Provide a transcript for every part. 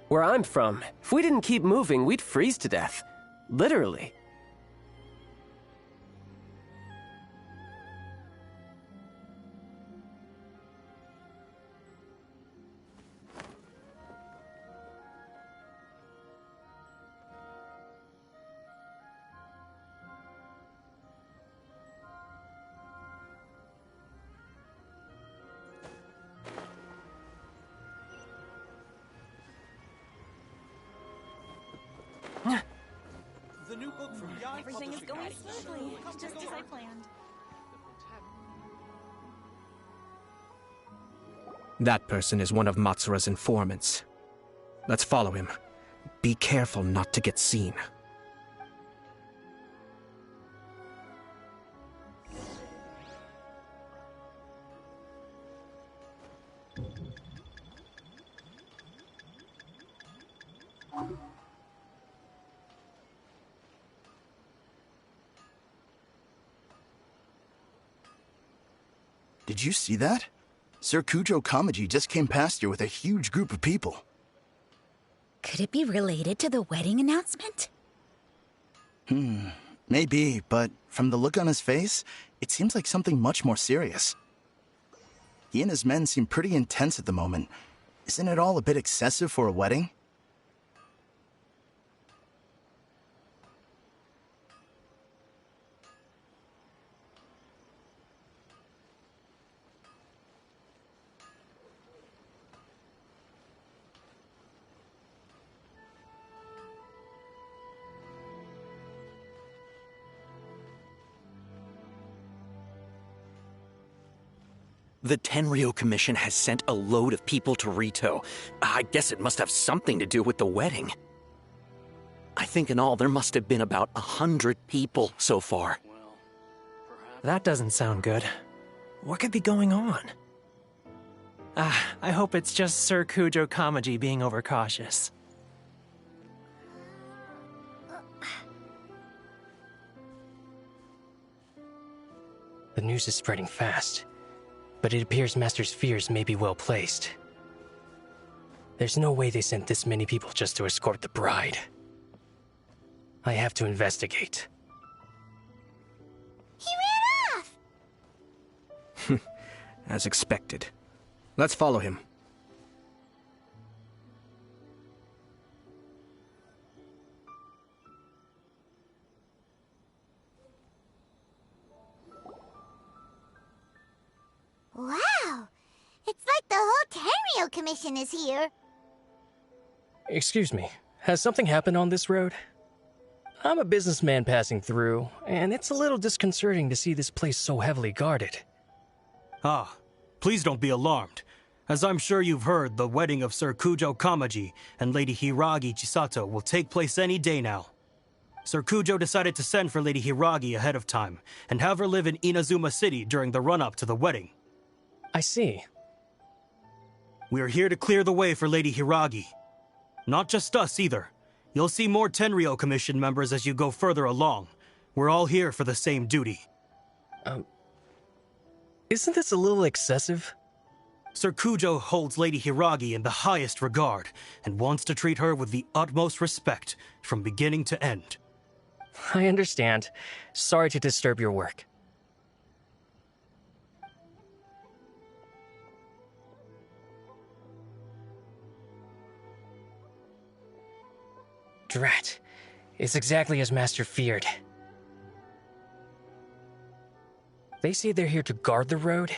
Where I'm from, if we didn't keep moving, we'd freeze to death. Literally. The new book from Yato. Everything is going smoothly, just as I planned. That person is one of Matsura's informants. Let's follow him. Be careful not to get seen. Did you see that? Sir Kujo Kamaji just came past here with a huge group of people. Could it be related to the wedding announcement? Maybe, but from the look on his face, it seems like something much more serious. He and his men seem pretty intense at the moment. Isn't it all a bit excessive for a wedding? The Tenryo Commission has sent a load of people to Rito. I guess it must have something to do with the wedding. I think in all there must have been about 100 people so far. That doesn't sound good. What could be going on? I hope it's just Sir Kujo Kamaji being overcautious. The news is spreading fast, but it appears Master's fears may be well placed. There's no way they sent this many people just to escort the bride. I have to investigate. He ran off! As expected. Let's follow him. Wow! It's like the whole Tenryo Commission is here. Excuse me, has something happened on this road? I'm a businessman passing through, and it's a little disconcerting to see this place so heavily guarded. Ah, please don't be alarmed. As I'm sure you've heard, the wedding of Sir Kujo Kamaji and Lady Hiragi Chisato will take place any day now. Sir Kujo decided to send for Lady Hiragi ahead of time and have her live in Inazuma City during the run-up to the wedding. I see. We are here to clear the way for Lady Hiragi. Not just us either. You'll see more Tenryo Commission members as you go further along. We're all here for the same duty. Isn't this a little excessive? Sir Kujo holds Lady Hiragi in the highest regard and wants to treat her with the utmost respect from beginning to end. I understand. Sorry to disturb your work. Drat. It's exactly as Master feared. They say they're here to guard the road,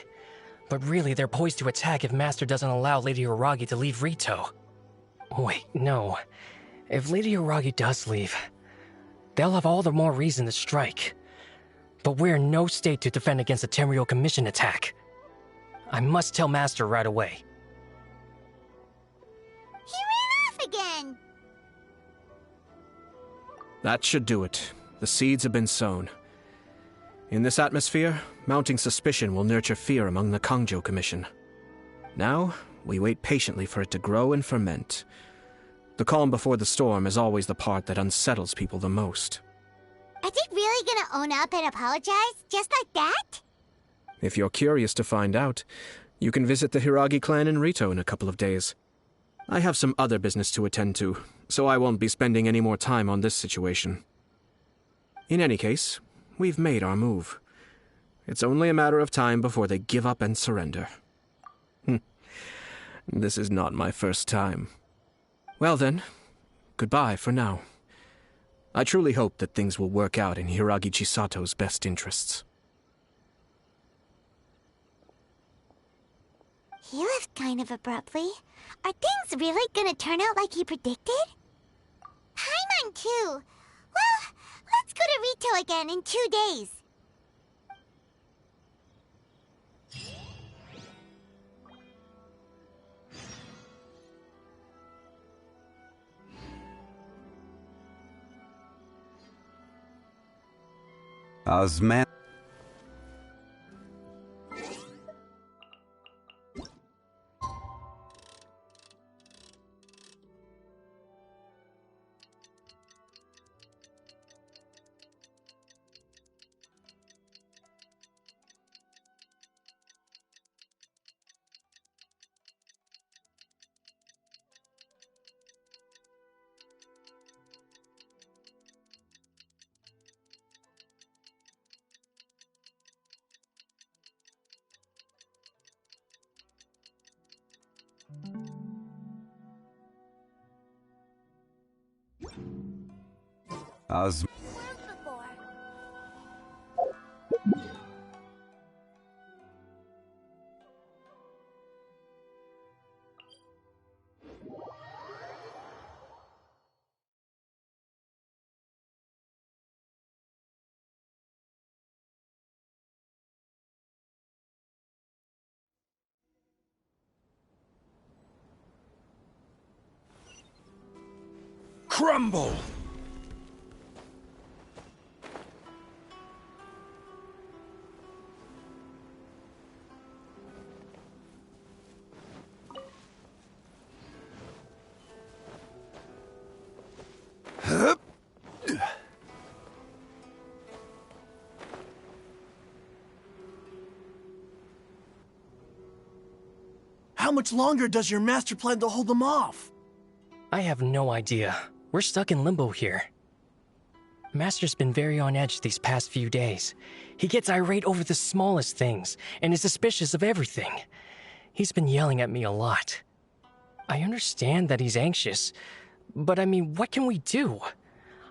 but really they're poised to attack if Master doesn't allow Lady Hiragi to leave Rito. Wait, no. If Lady Hiragi does leave, they'll have all the more reason to strike. But we're in no state to defend against a Tenryo Commission attack. I must tell Master right away. He ran off again! That should do it. The seeds have been sown. In this atmosphere, mounting suspicion will nurture fear among the Kangjo Commission. Now, we wait patiently for it to grow and ferment. The calm before the storm is always the part that unsettles people the most. Are they really gonna own up and apologize, just like that? If you're curious to find out, you can visit the Hiragi clan in Rito in a couple of days. I have some other business to attend to, so I won't be spending any more time on this situation. In any case, we've made our move. It's only a matter of time before they give up and surrender. This is not my first time. Well then, goodbye for now. I truly hope that things will work out in Hiragi Chisato's best interests. He left kind of abruptly. Are things really gonna turn out like he predicted? Paimon too. Well, let's go to Rito again in 2 days. Osman. Crumble! How much longer does your master plan to hold them off? I have no idea. We're stuck in limbo here. Master's been very on edge these past few days. He gets irate over the smallest things, and is suspicious of everything. He's been yelling at me a lot. I understand that he's anxious, but I mean, what can we do?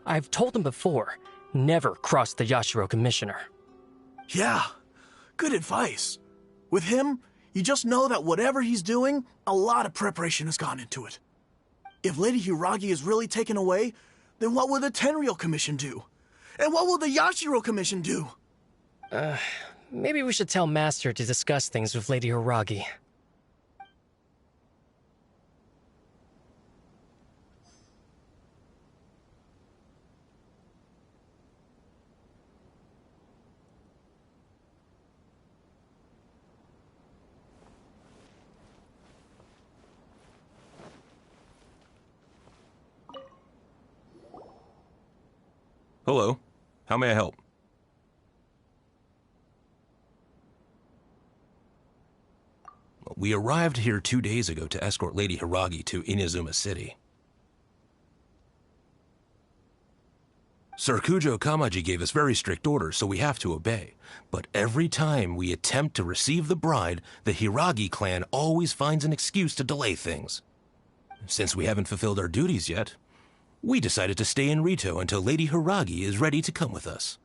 I've told him before, never cross the Yashiro Commissioner. Yeah, good advice. With him, you just know that whatever he's doing, a lot of preparation has gone into it. If Lady Hiragi is really taken away, then what will the Tenryou Commission do? And what will the Yashiro Commission do? Maybe we should tell Master to discuss things with Lady Hiragi. Hello. How may I help? We arrived here 2 days ago to escort Lady Hiragi to Inazuma City. Sir Kujo Kamaji gave us very strict orders, so we have to obey. But every time we attempt to receive the bride, the Hiragi clan always finds an excuse to delay things. Since we haven't fulfilled our duties yet, we decided to stay in Rito until Lady Hiragi is ready to come with us.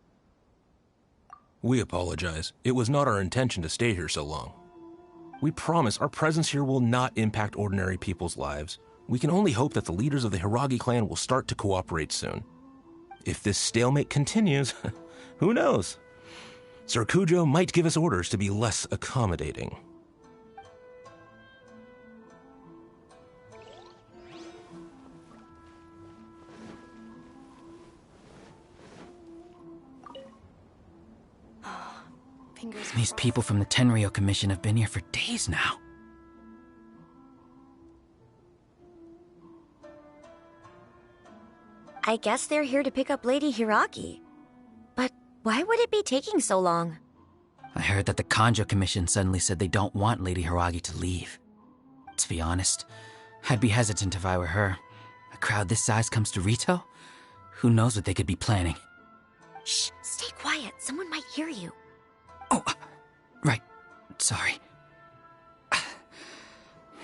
We apologize. It was not our intention to stay here so long. We promise our presence here will not impact ordinary people's lives. We can only hope that the leaders of the Hiragi clan will start to cooperate soon. If this stalemate continues, who knows? Sir Kujo might give us orders to be less accommodating. These people from the Tenryou Commission have been here for days now. I guess they're here to pick up Lady Hiragi. But why would it be taking so long? I heard that the Kanjo Commission suddenly said they don't want Lady Hiragi to leave. To be honest, I'd be hesitant if I were her. A crowd this size comes to Rito? Who knows what they could be planning? Shh, stay quiet. Someone might hear you. Oh, right. Sorry.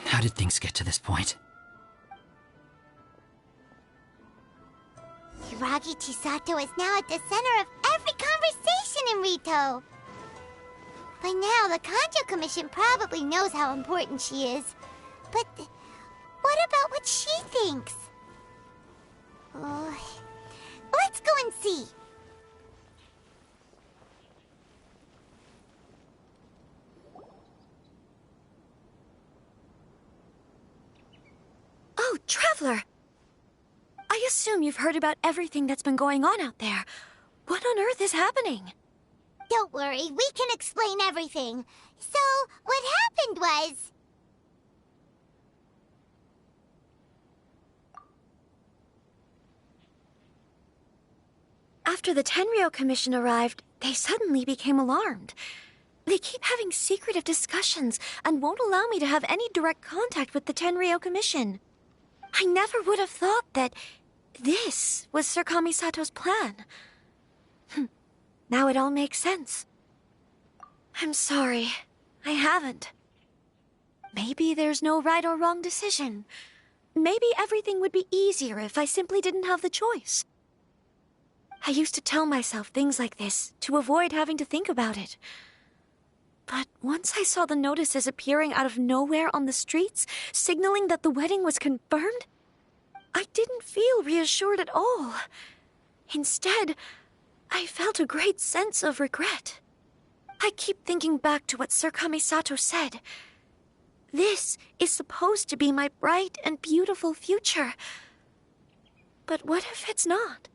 How did things get to this point? Hiragi Chisato is now at the center of every conversation in Rito. By now, the Kanjo Commission probably knows how important she is. But what about what she thinks? Let's go and see. Oh, Traveler! I assume you've heard about everything that's been going on out there. What on earth is happening? Don't worry, we can explain everything. So, what happened was... After the Tenryou Commission arrived, they suddenly became alarmed. They keep having secretive discussions and won't allow me to have any direct contact with the Tenryou Commission. I never would have thought that this was Sir Kamisato's plan. Now it all makes sense. I'm sorry. I haven't. Maybe there's no right or wrong decision. Maybe everything would be easier if I simply didn't have the choice. I used to tell myself things like this to avoid having to think about it. But once I saw the notices appearing out of nowhere on the streets, signaling that the wedding was confirmed, I didn't feel reassured at all. Instead, I felt a great sense of regret. I keep thinking back to what Sir Kamisato said. This is supposed to be my bright and beautiful future. But what if it's not?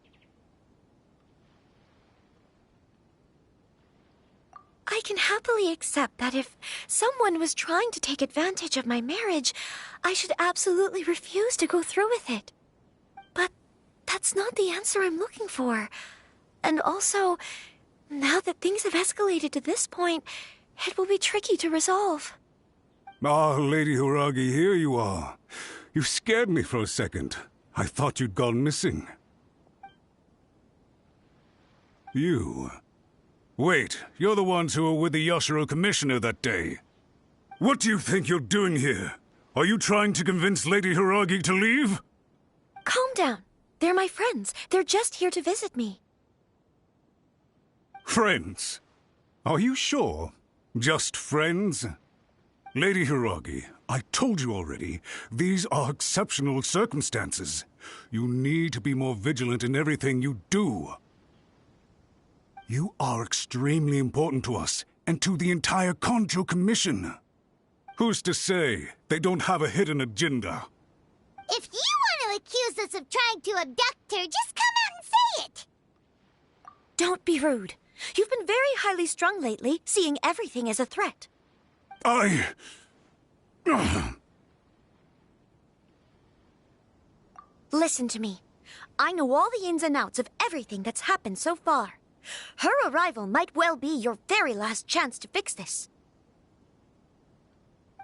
I can happily accept that if someone was trying to take advantage of my marriage, I should absolutely refuse to go through with it. But that's not the answer I'm looking for. And also, now that things have escalated to this point, it will be tricky to resolve. Ah, Lady Hiragi, here you are. You scared me for a second. I thought you'd gone missing. You... Wait, you're the ones who were with the Yoshiro Commissioner that day. What do you think you're doing here? Are you trying to convince Lady Hiragi to leave? Calm down. They're my friends. They're just here to visit me. Friends? Are you sure? Just friends? Lady Hiragi, I told you already, these are exceptional circumstances. You need to be more vigilant in everything you do. You are extremely important to us, and to the entire Kanjo Commission. Who's to say they don't have a hidden agenda? If you want to accuse us of trying to abduct her, just come out and say it! Don't be rude. You've been very highly strung lately, seeing everything as a threat. Listen to me. I know all the ins and outs of everything that's happened so far. Her arrival might well be your very last chance to fix this.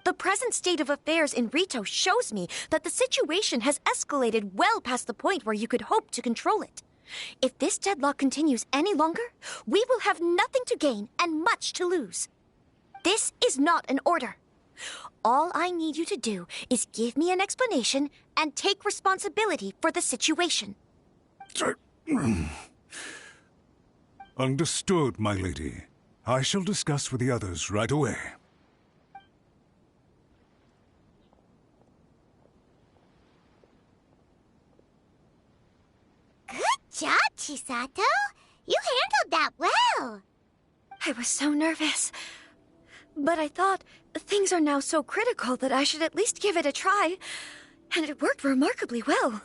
The present state of affairs in Rito shows me that the situation has escalated well past the point where you could hope to control it. If this deadlock continues any longer, we will have nothing to gain and much to lose. This is not an order. All I need you to do is give me an explanation and take responsibility for the situation. Understood, my lady. I shall discuss with the others right away. Good job, Chisato. You handled that well. I was so nervous. But I thought things are now so critical that I should at least give it a try. And it worked remarkably well.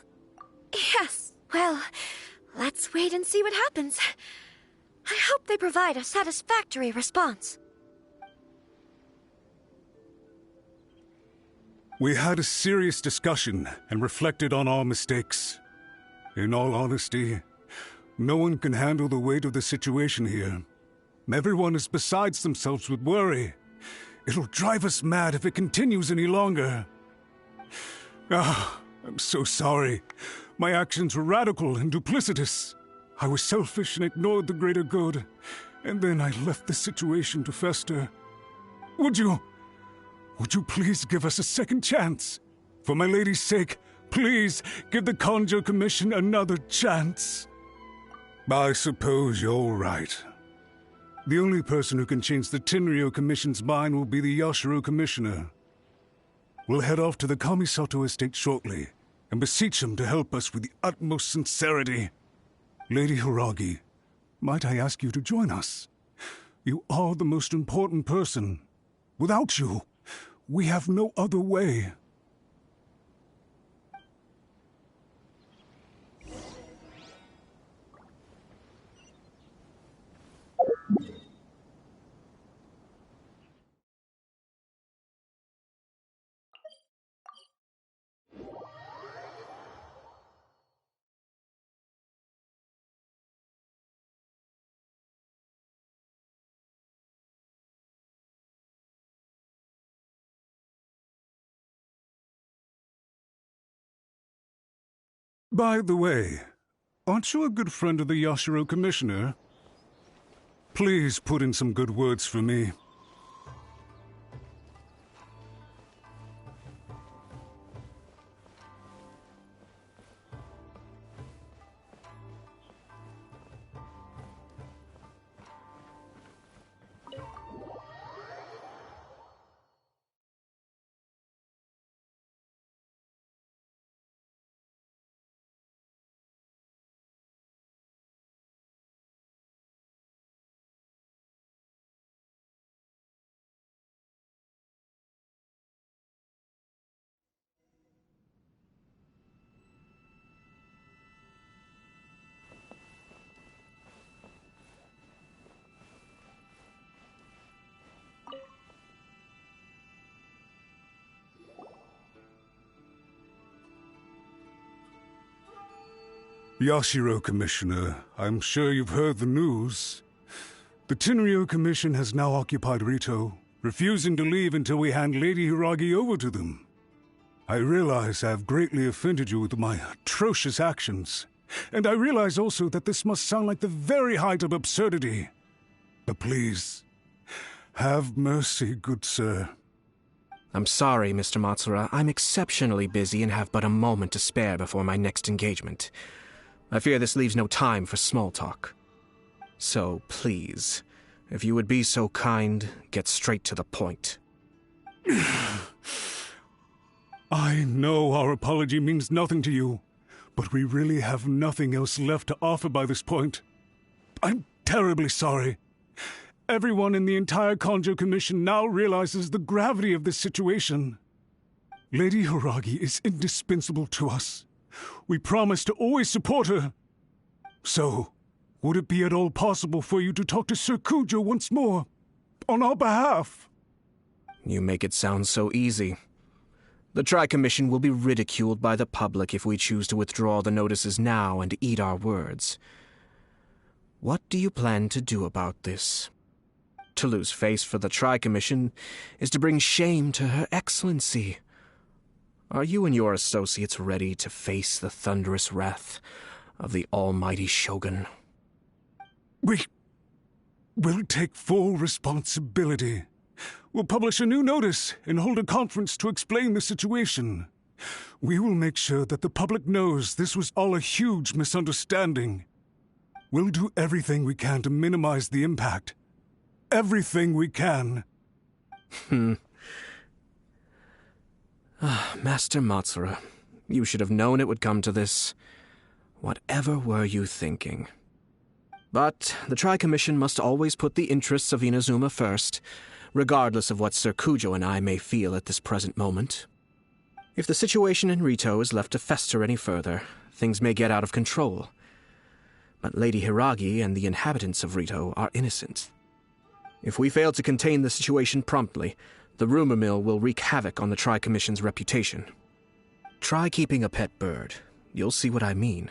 Yes, well, let's wait and see what happens. I hope they provide a satisfactory response. We had a serious discussion and reflected on our mistakes. In all honesty, no one can handle the weight of the situation here. Everyone is besides themselves with worry. It'll drive us mad if it continues any longer. Ah, I'm so sorry. My actions were radical and duplicitous. I was selfish and ignored the greater good, and then I left the situation to fester. Would you please give us a second chance? For my lady's sake, please give the Kanjo Commission another chance. I suppose you're right. The only person who can change the Tenryou Commission's mind will be the Yashiro Commissioner. We'll head off to the Kamisato estate shortly and beseech him to help us with the utmost sincerity. Lady Hiragi, might I ask you to join us? You are the most important person. Without you, we have no other way. By the way, aren't you a good friend of the Yashiro Commissioner? Please put in some good words for me. Yashiro Commissioner, I'm sure you've heard the news. The Tenryou Commission has now occupied Rito, refusing to leave until we hand Lady Hiragi over to them. I realize I have greatly offended you with my atrocious actions, and I realize also that this must sound like the very height of absurdity. But please, have mercy, good sir. I'm sorry, Mr. Matsura. I'm exceptionally busy and have but a moment to spare before my next engagement. I fear this leaves no time for small talk. So, please, if you would be so kind, get straight to the point. I know our apology means nothing to you, but we really have nothing else left to offer by this point. I'm terribly sorry. Everyone in the entire Kanjo Commission now realizes the gravity of this situation. Lady Hiragi is indispensable to us. We promise to always support her. So, would it be at all possible for you to talk to Sir Kujo once more, on our behalf? You make it sound so easy. The Tri-Commission will be ridiculed by the public if we choose to withdraw the notices now and eat our words. What do you plan to do about this? To lose face for the Tri-Commission is to bring shame to Her Excellency. Are you and your associates ready to face the thunderous wrath of the almighty Shogun? We'll take full responsibility. We'll publish a new notice and hold a conference to explain the situation. We will make sure that the public knows this was all a huge misunderstanding. We'll do everything we can to minimize the impact. Everything we can. Master Matsura, you should have known it would come to this. Whatever were you thinking? But the Tri-Commission must always put the interests of Inazuma first, regardless of what Sir Kujo and I may feel at this present moment. If the situation in Rito is left to fester any further, things may get out of control. But Lady Hiragi and the inhabitants of Rito are innocent. If we fail to contain the situation promptly, the rumor mill will wreak havoc on the Tri-Commission's reputation. Try keeping a pet bird. You'll see what I mean.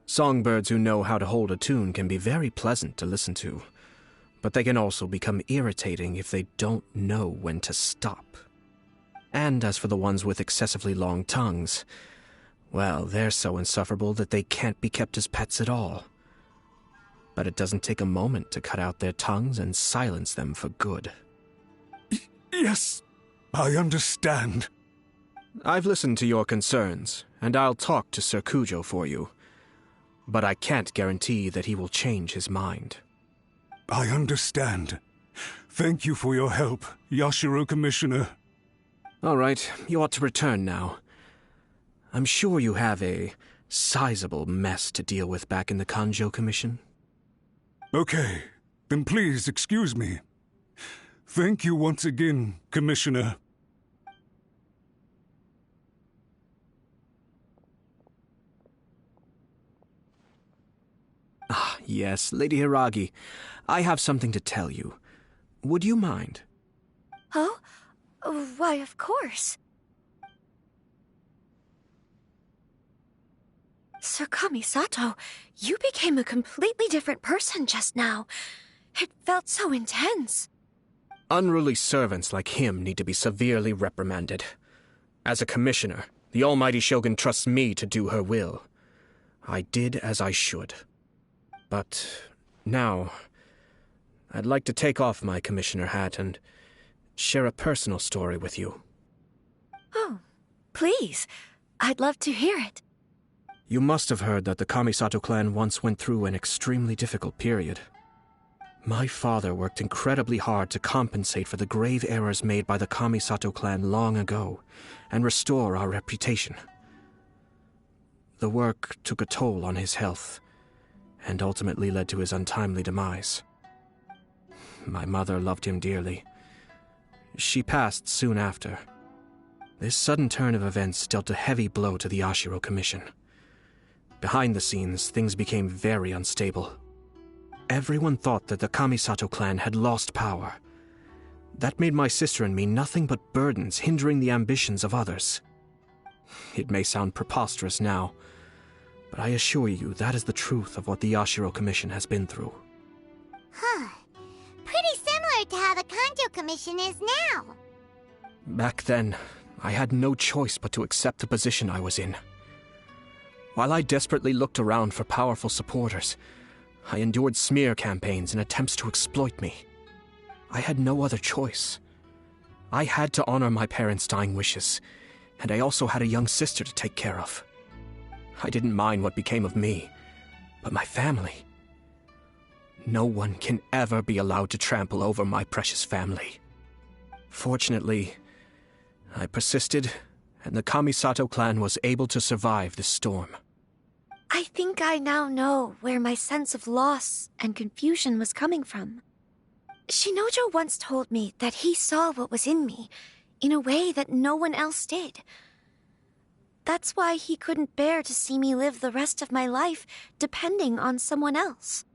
Songbirds who know how to hold a tune can be very pleasant to listen to, but they can also become irritating if they don't know when to stop. And as for the ones with excessively long tongues, well, they're so insufferable that they can't be kept as pets at all. But it doesn't take a moment to cut out their tongues and silence them for good. Yes, I understand. I've listened to your concerns, and I'll talk to Sir Kujo for you. But I can't guarantee that he will change his mind. I understand. Thank you for your help, Yashiro Commissioner. All right, you ought to return now. I'm sure you have a sizable mess to deal with back in the Kanjo Commission. Okay, then please excuse me. Thank you once again, Commissioner. Ah, yes, Lady Hiragi. I have something to tell you. Would you mind? Oh? Why, of course. Sir Kamisato, you became a completely different person just now. It felt so intense. Unruly servants like him need to be severely reprimanded. As a commissioner, the almighty Shogun trusts me to do her will. I did as I should. But now, I'd like to take off my commissioner hat and share a personal story with you. Oh, please. I'd love to hear it. You must have heard that the Kamisato clan once went through an extremely difficult period. My father worked incredibly hard to compensate for the grave errors made by the Kamisato clan long ago and restore our reputation. The work took a toll on his health and ultimately led to his untimely demise. My mother loved him dearly. She passed soon after. This sudden turn of events dealt a heavy blow to the Yashiro Commission. Behind the scenes, things became very unstable. Everyone thought that the Kamisato clan had lost power. That made my sister and me nothing but burdens hindering the ambitions of others. It may sound preposterous now, but I assure you that is the truth of what the Yashiro Commission has been through. Huh. Pretty similar to how the Kanjo Commission is now. Back then, I had no choice but to accept the position I was in. While I desperately looked around for powerful supporters, I endured smear campaigns and attempts to exploit me. I had no other choice. I had to honor my parents' dying wishes, and I also had a young sister to take care of. I didn't mind what became of me, but my family. No one can ever be allowed to trample over my precious family. Fortunately, I persisted, and the Kamisato clan was able to survive this storm. I think I now know where my sense of loss and confusion was coming from. Shinojo once told me that he saw what was in me in a way that no one else did. That's why he couldn't bear to see me live the rest of my life depending on someone else.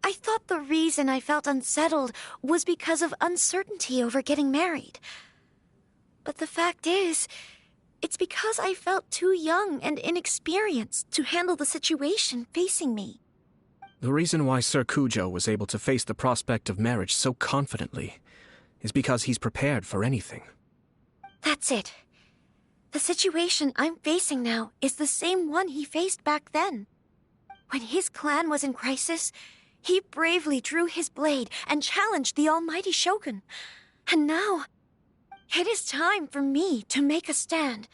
I thought the reason I felt unsettled was because of uncertainty over getting married. But the fact is, it's because I felt too young and inexperienced to handle the situation facing me. The reason why Sir Kujo was able to face the prospect of marriage so confidently is because he's prepared for anything. That's it. The situation I'm facing now is the same one he faced back then. When his clan was in crisis, he bravely drew his blade and challenged the almighty Shogun. And now, it is time for me to make a stand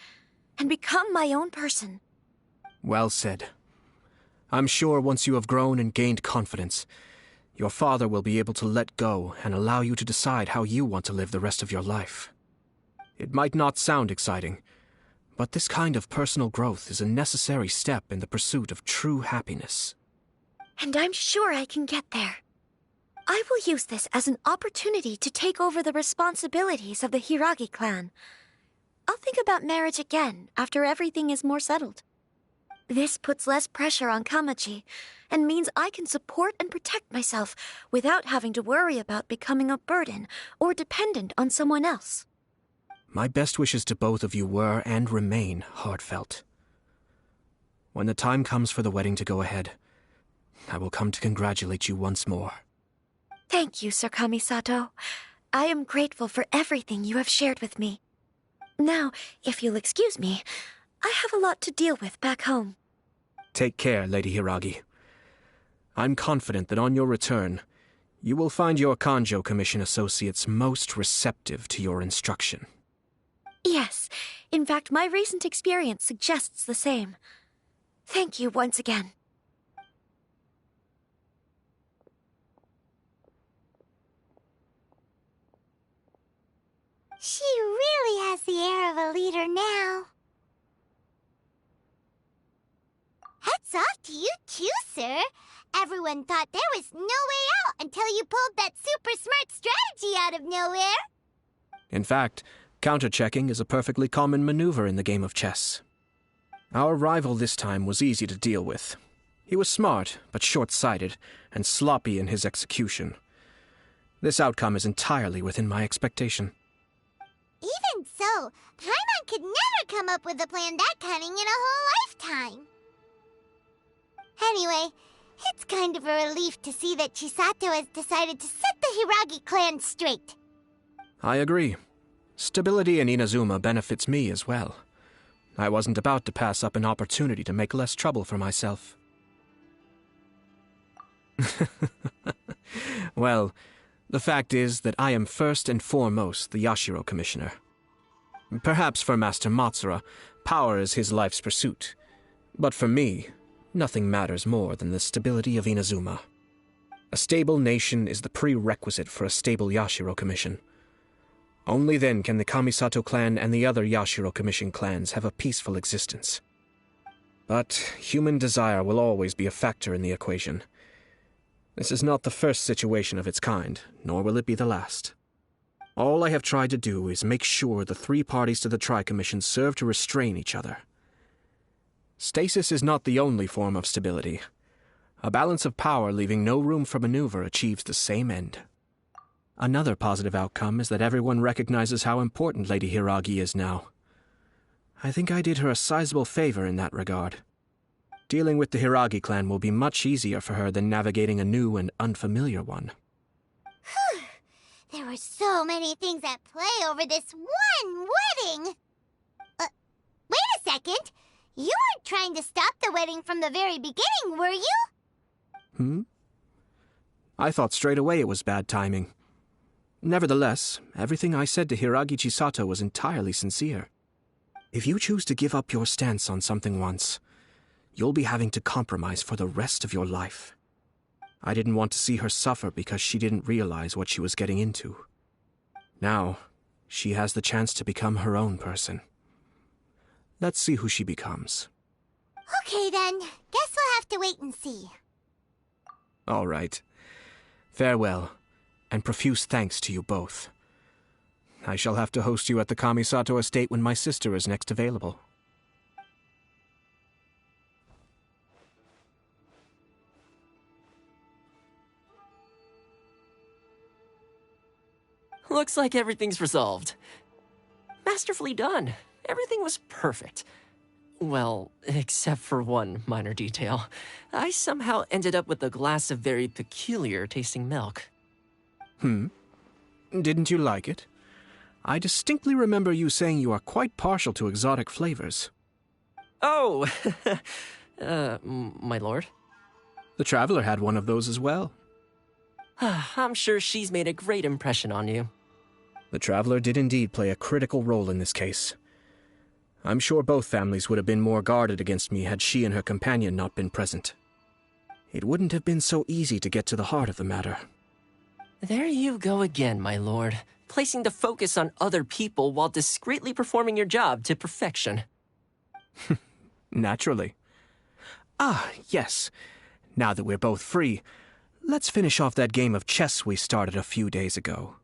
and become my own person. Well said. I'm sure once you have grown and gained confidence, your father will be able to let go and allow you to decide how you want to live the rest of your life. It might not sound exciting, but this kind of personal growth is a necessary step in the pursuit of true happiness. And I'm sure I can get there. I will use this as an opportunity to take over the responsibilities of the Hiragi clan. I'll think about marriage again after everything is more settled. This puts less pressure on Kamaji, and means I can support and protect myself without having to worry about becoming a burden or dependent on someone else. My best wishes to both of you were and remain heartfelt. When the time comes for the wedding to go ahead, I will come to congratulate you once more. Thank you, Sir Kamisato. I am grateful for everything you have shared with me. Now, if you'll excuse me, I have a lot to deal with back home. Take care, Lady Hiragi. I'm confident that on your return, you will find your Kanjo Commission associates most receptive to your instruction. Yes, in fact, my recent experience suggests the same. Thank you once again. She really has the air of a leader now. Hats off to you too, sir. Everyone thought there was no way out until you pulled that super smart strategy out of nowhere. In fact, counter-checking is a perfectly common maneuver in the game of chess. Our rival this time was easy to deal with. He was smart, but short-sighted, and sloppy in his execution. This outcome is entirely within my expectation. Even so, Paimon could never come up with a plan that cunning in a whole lifetime. Anyway, it's kind of a relief to see that Chisato has decided to set the Hiragi clan straight. I agree. Stability in Inazuma benefits me as well. I wasn't about to pass up an opportunity to make less trouble for myself. Well, the fact is that I am first and foremost the Yashiro Commissioner. Perhaps for Master Matsura, power is his life's pursuit. But for me, nothing matters more than the stability of Inazuma. A stable nation is the prerequisite for a stable Yashiro Commission. Only then can the Kamisato clan and the other Yashiro Commission clans have a peaceful existence. But human desire will always be a factor in the equation. This is not the first situation of its kind, nor will it be the last. All I have tried to do is make sure the three parties to the Tri-Commission serve to restrain each other. Stasis is not the only form of stability. A balance of power leaving no room for maneuver achieves the same end. Another positive outcome is that everyone recognizes how important Lady Hiragi is now. I think I did her a sizable favor in that regard. Dealing with the Hiragi clan will be much easier for her than navigating a new and unfamiliar one. Whew. There were so many things at play over this one wedding. Wait a second. You weren't trying to stop the wedding from the very beginning, were you? I thought straight away it was bad timing. Nevertheless, everything I said to Hiragi Chisato was entirely sincere. If you choose to give up your stance on something once, you'll be having to compromise for the rest of your life. I didn't want to see her suffer because she didn't realize what she was getting into. Now, she has the chance to become her own person. Let's see who she becomes. Okay then, guess we'll have to wait and see. All right. Farewell, and profuse thanks to you both. I shall have to host you at the Kamisato estate when my sister is next available. Looks like everything's resolved. Masterfully done. Everything was perfect. Well, except for one minor detail. I somehow ended up with a glass of very peculiar tasting milk. Didn't you like it? I distinctly remember you saying you are quite partial to exotic flavors. Oh, my lord. The Traveler had one of those as well. I'm sure she's made a great impression on you. The Traveler did indeed play a critical role in this case. I'm sure both families would have been more guarded against me had she and her companion not been present. It wouldn't have been so easy to get to the heart of the matter. There you go again, my lord. Placing the focus on other people while discreetly performing your job to perfection. Naturally. Ah, yes. Now that we're both free, let's finish off that game of chess we started a few days ago.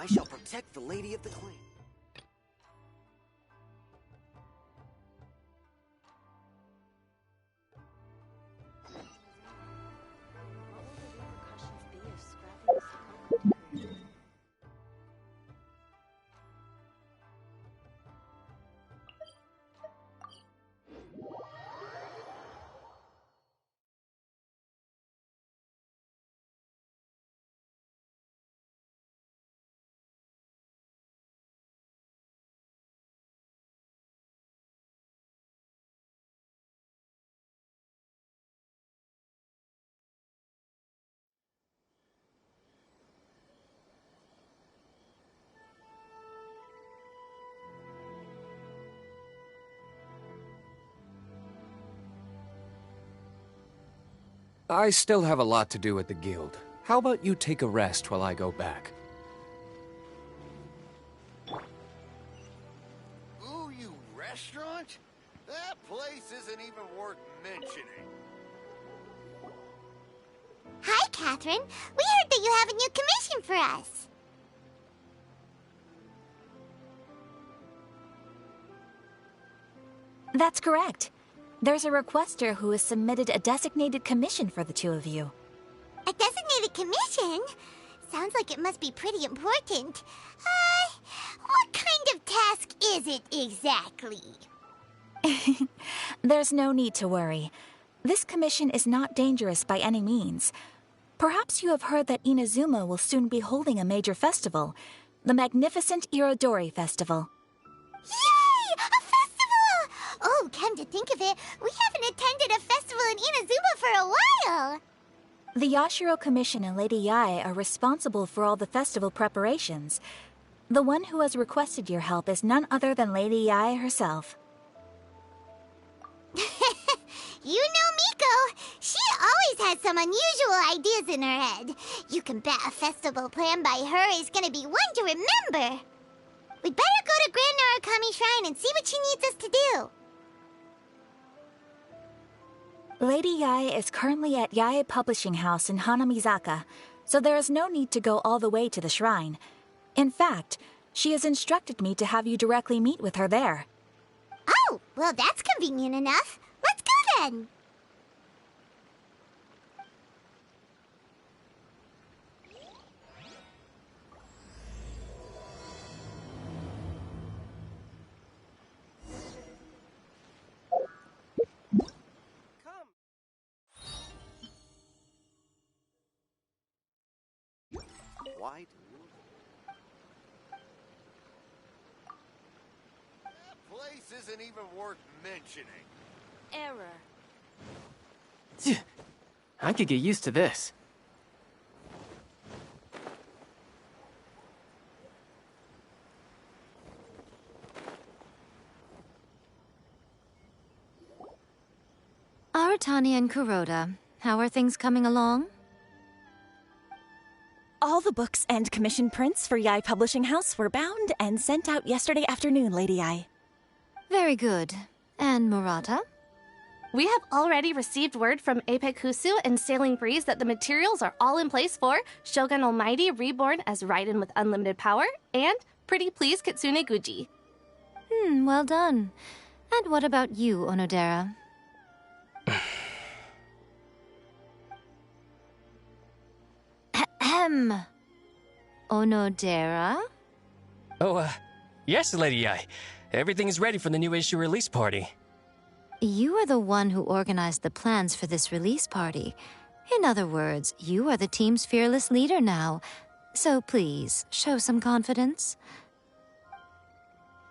I shall protect the lady of the clan. I still have a lot to do at the guild. How about you take a rest while I go back? Ooh, you restaurant? That place isn't even worth mentioning. Hi, Catherine. We heard that you have a new commission for us. That's correct. There's a requester who has submitted a designated commission for the two of you. A designated commission? Sounds like it must be pretty important. What kind of task is it exactly? There's no need to worry. This commission is not dangerous by any means. Perhaps you have heard that Inazuma will soon be holding a major festival, the magnificent Irodori Festival. Yay! A festival! Oh, come to think of it, we haven't attended a festival in Inazuma for a while. The Yashiro Commission and Lady Yae are responsible for all the festival preparations. The one who has requested your help is none other than Lady Yae herself. You know Miko. She always has some unusual ideas in her head. You can bet a festival planned by her is gonna be one to remember. We'd better go to Grand Narukami Shrine and see what she needs us to do. Lady Yae is currently at Yae Publishing House in Hanamizaka, so there is no need to go all the way to the shrine. In fact, she has instructed me to have you directly meet with her there. Oh, well that's convenient enough. Let's go then. Why do that place isn't even worth mentioning. Error. I could get used to this. Aratani and Kuroda, how are things coming along? All the books and commission prints for Yae Publishing House were bound and sent out yesterday afternoon, Lady Yae. Very good. And Murata? We have already received word from Apekusu and Sailing Breeze that the materials are all in place for Shogun Almighty Reborn as Raiden with Unlimited Power and Pretty Please Kitsune Guji. Well done. And what about you, Onodera? Ahem. Onodera? Oh, yes, Lady Yae. Everything is ready for the new issue release party. You are the one who organized the plans for this release party. In other words, you are the team's fearless leader now. So please, show some confidence.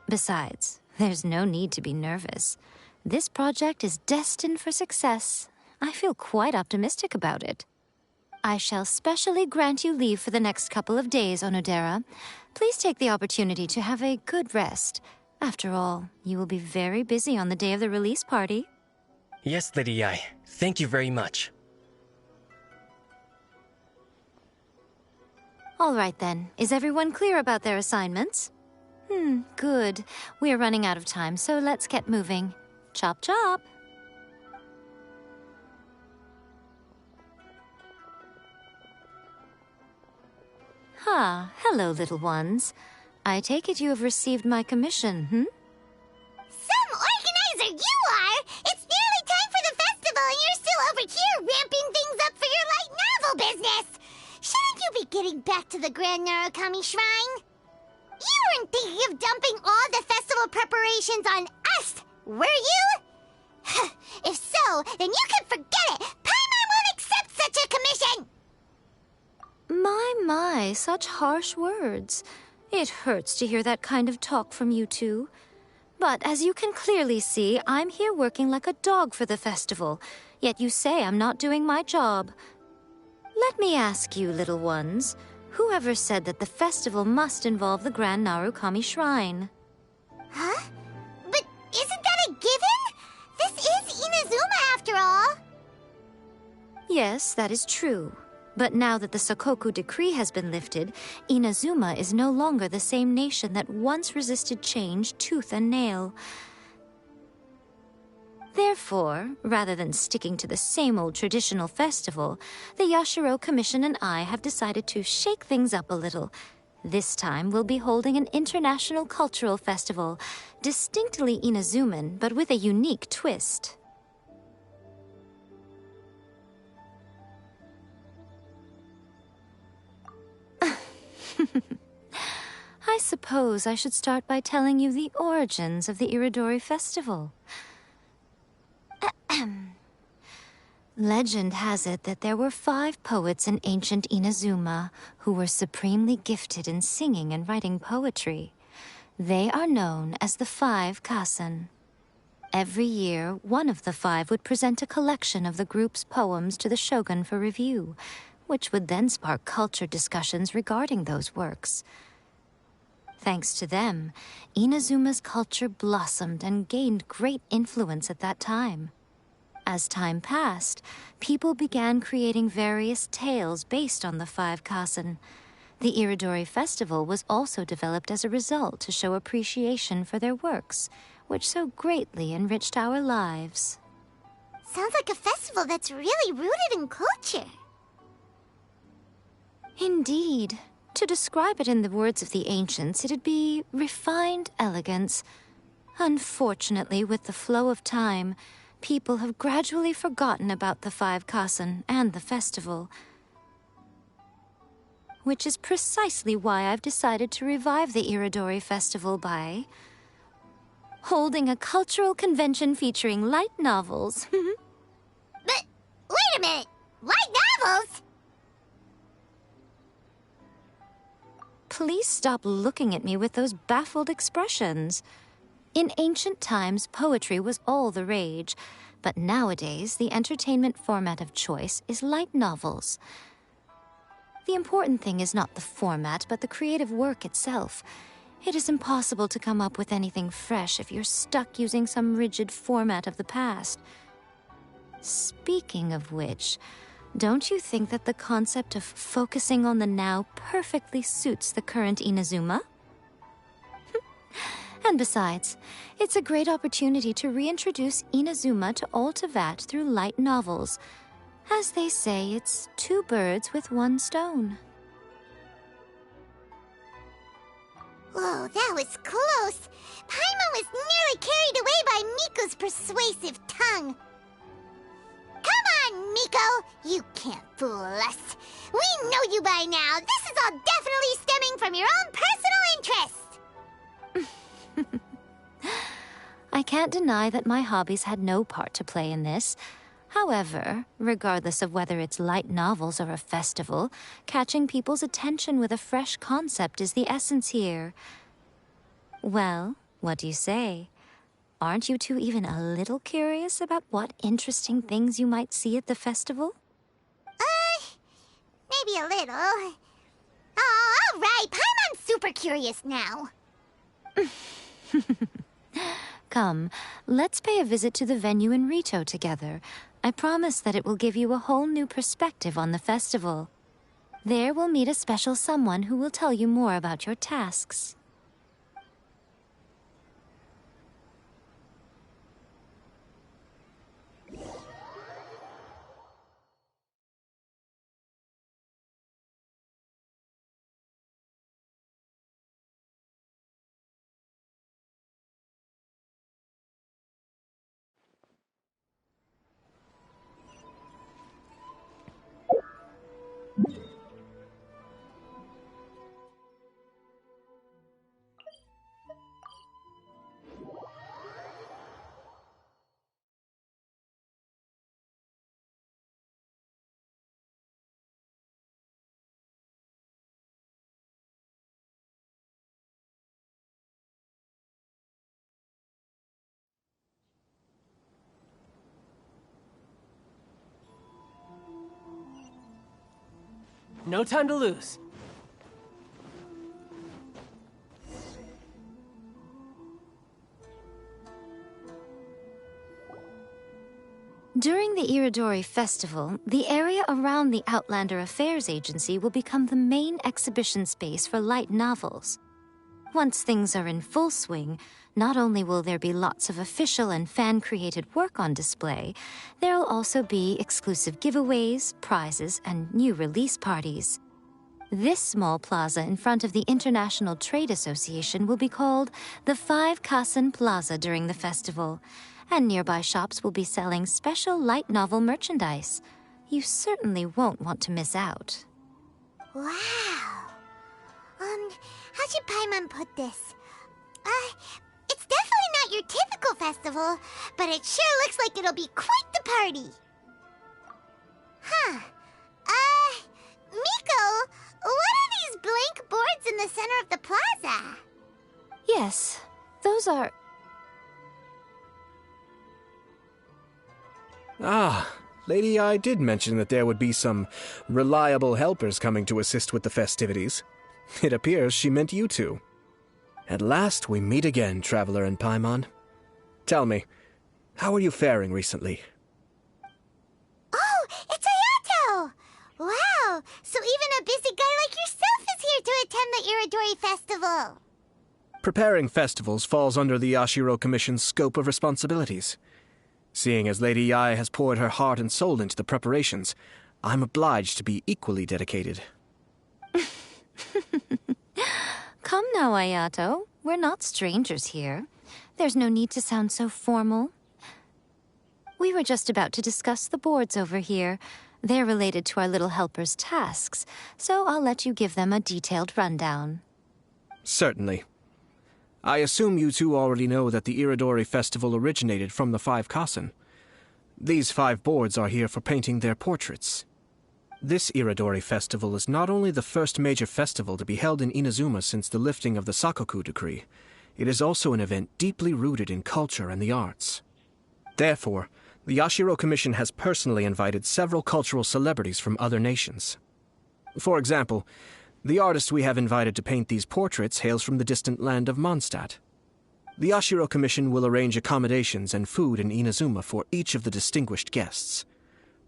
Besides, there's no need to be nervous. This project is destined for success. I feel quite optimistic about it. I shall specially grant you leave for the next couple of days, Onodera. Please take the opportunity to have a good rest. After all, you will be very busy on the day of the release party. Yes, Lady Yae. Thank you very much. All right then. Is everyone clear about their assignments? Good. We are running out of time, so let's get moving. Chop chop! Ah, hello, little ones. I take it you have received my commission, Some organizer you are! It's nearly time for the festival and you're still over here ramping things up for your light novel business! Shouldn't you be getting back to the Grand Narukami Shrine? You weren't thinking of dumping all the festival preparations on us, were you? If so, then you can forget it! Paimon won't accept such a commission! My, such harsh words. It hurts to hear that kind of talk from you two. But as you can clearly see, I'm here working like a dog for the festival, yet you say I'm not doing my job. Let me ask you, little ones, whoever said that the festival must involve the Grand Narukami Shrine? Huh? But isn't that a given? This is Inazuma after all. Yes, that is true. But now that the Sakoku decree has been lifted, Inazuma is no longer the same nation that once resisted change tooth and nail. Therefore, rather than sticking to the same old traditional festival, the Yashiro Commission and I have decided to shake things up a little. This time, we'll be holding an international cultural festival, distinctly Inazuman, but with a unique twist. I suppose I should start by telling you the origins of the Iridori Festival. Legend has it that there were 5 poets in ancient Inazuma who were supremely gifted in singing and writing poetry. They are known as the 5 Kasen. Every year, one of the 5 would present a collection of the group's poems to the shogun for review, which would then spark culture discussions regarding those works. Thanks to them, Inazuma's culture blossomed and gained great influence at that time. As time passed, people began creating various tales based on the 5 Kasen. The Iridori Festival was also developed as a result to show appreciation for their works, which so greatly enriched our lives. Sounds like a festival that's really rooted in culture. Indeed. To describe it in the words of the ancients, it'd be refined elegance. Unfortunately, with the flow of time, people have gradually forgotten about the 5 Kasen and the festival. Which is precisely why I've decided to revive the Iridori Festival by holding a cultural convention featuring light novels. But wait a minute! Light novels? Please stop looking at me with those baffled expressions. In ancient times, poetry was all the rage, but nowadays, the entertainment format of choice is light novels. The important thing is not the format, but the creative work itself. It is impossible to come up with anything fresh if you're stuck using some rigid format of the past. Speaking of which, don't you think that the concept of focusing on the now perfectly suits the current Inazuma? And besides, it's a great opportunity to reintroduce Inazuma to all Teyvat through light novels. As they say, it's 2 birds with 1 stone. Whoa, that was close. Paimon was nearly carried away by Miko's persuasive tongue. Come on, Miko! You can't fool us. We know you by now. This is all definitely stemming from your own personal interest. I can't deny that my hobbies had no part to play in this. However, regardless of whether it's light novels or a festival, catching people's attention with a fresh concept is the essence here. Well, what do you say? Aren't you two even a little curious about what interesting things you might see at the festival? Maybe a little. Oh, all right. Paimon's super curious now. Come, let's pay a visit to the venue in Rito together. I promise that it will give you a whole new perspective on the festival. There we'll meet a special someone who will tell you more about your tasks. No time to lose. During the Iridori Festival, the area around the Outlander Affairs Agency will become the main exhibition space for light novels. Once things are in full swing, not only will there be lots of official and fan-created work on display, there'll also be exclusive giveaways, prizes, and new release parties. This small plaza in front of the International Trade Association will be called the 5 Kasen Plaza during the festival, and nearby shops will be selling special light novel merchandise. You certainly won't want to miss out. Wow. How should Paimon put this? It's definitely not your typical festival, but it sure looks like it'll be quite the party. Huh. Miko, what are these blank boards in the center of the plaza? Yes, those are... Ah, Lady I did mention that there would be some reliable helpers coming to assist with the festivities. It appears she meant you two. At last we meet again, Traveler and Paimon. Tell me, how are you faring recently? Oh, it's Ayato! Wow, so even a busy guy like yourself is here to attend the Iridori Festival. Preparing festivals falls under the Yashiro Commission's scope of responsibilities. Seeing as Lady Yae has poured her heart and soul into the preparations, I'm obliged to be equally dedicated. Come now, Ayato. We're not strangers here. There's no need to sound so formal. We were just about to discuss the boards over here. They're related to our little helper's tasks, so I'll let you give them a detailed rundown. Certainly. I assume you two already know that the Iridori Festival originated from the 5 Kasen. These 5 boards are here for painting their portraits. This Iridori Festival is not only the first major festival to be held in Inazuma since the lifting of the Sakoku Decree, it is also an event deeply rooted in culture and the arts. Therefore, the Yashiro Commission has personally invited several cultural celebrities from other nations. For example, the artist we have invited to paint these portraits hails from the distant land of Mondstadt. The Yashiro Commission will arrange accommodations and food in Inazuma for each of the distinguished guests.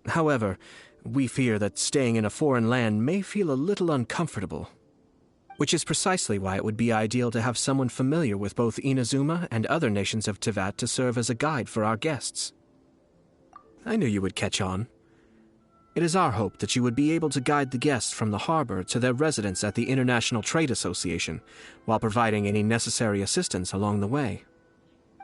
However, we fear that staying in a foreign land may feel a little uncomfortable, which is precisely why it would be ideal to have someone familiar with both Inazuma and other nations of Teyvat to serve as a guide for our guests. I knew you would catch on. It is our hope that you would be able to guide the guests from the harbor to their residence at the International Trade Association, while providing any necessary assistance along the way.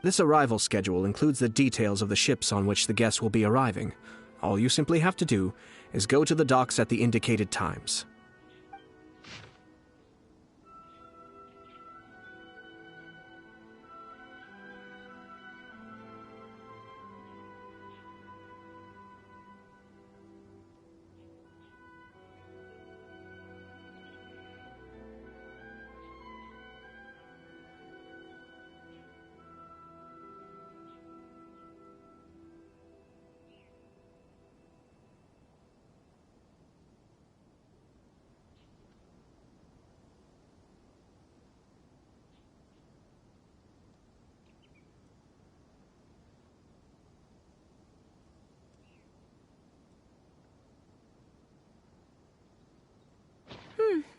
This arrival schedule includes the details of the ships on which the guests will be arriving. All you simply have to do is go to the docks at the indicated times.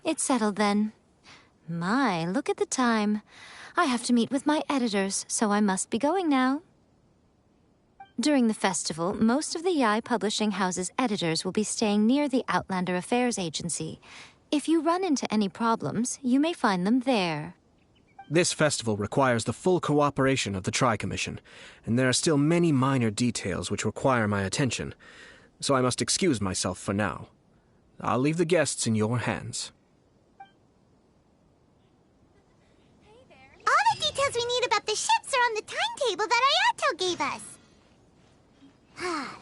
It's settled then. My, look at the time. I have to meet with my editors, so I must be going now. During the festival, most of the Yae Publishing House's editors will be staying near the Outlander Affairs Agency. If you run into any problems, you may find them there. This festival requires the full cooperation of the Tri-Commission, and there are still many minor details which require my attention, so I must excuse myself for now. I'll leave the guests in your hands. All the details we need about the ships are on the timetable that Ayato gave us.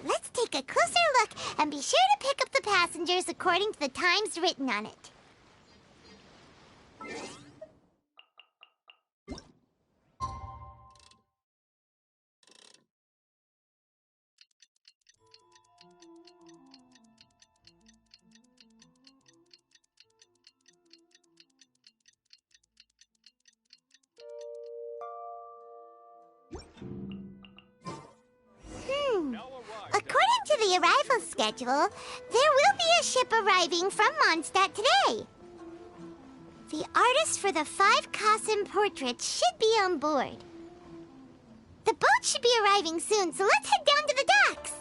Let's take a closer look and be sure to pick up the passengers according to the times written on it. According to the arrival schedule, there will be a ship arriving from Mondstadt today. The artist for the 5 Kassen portraits should be on board. The boat should be arriving soon, so let's head down to the docks.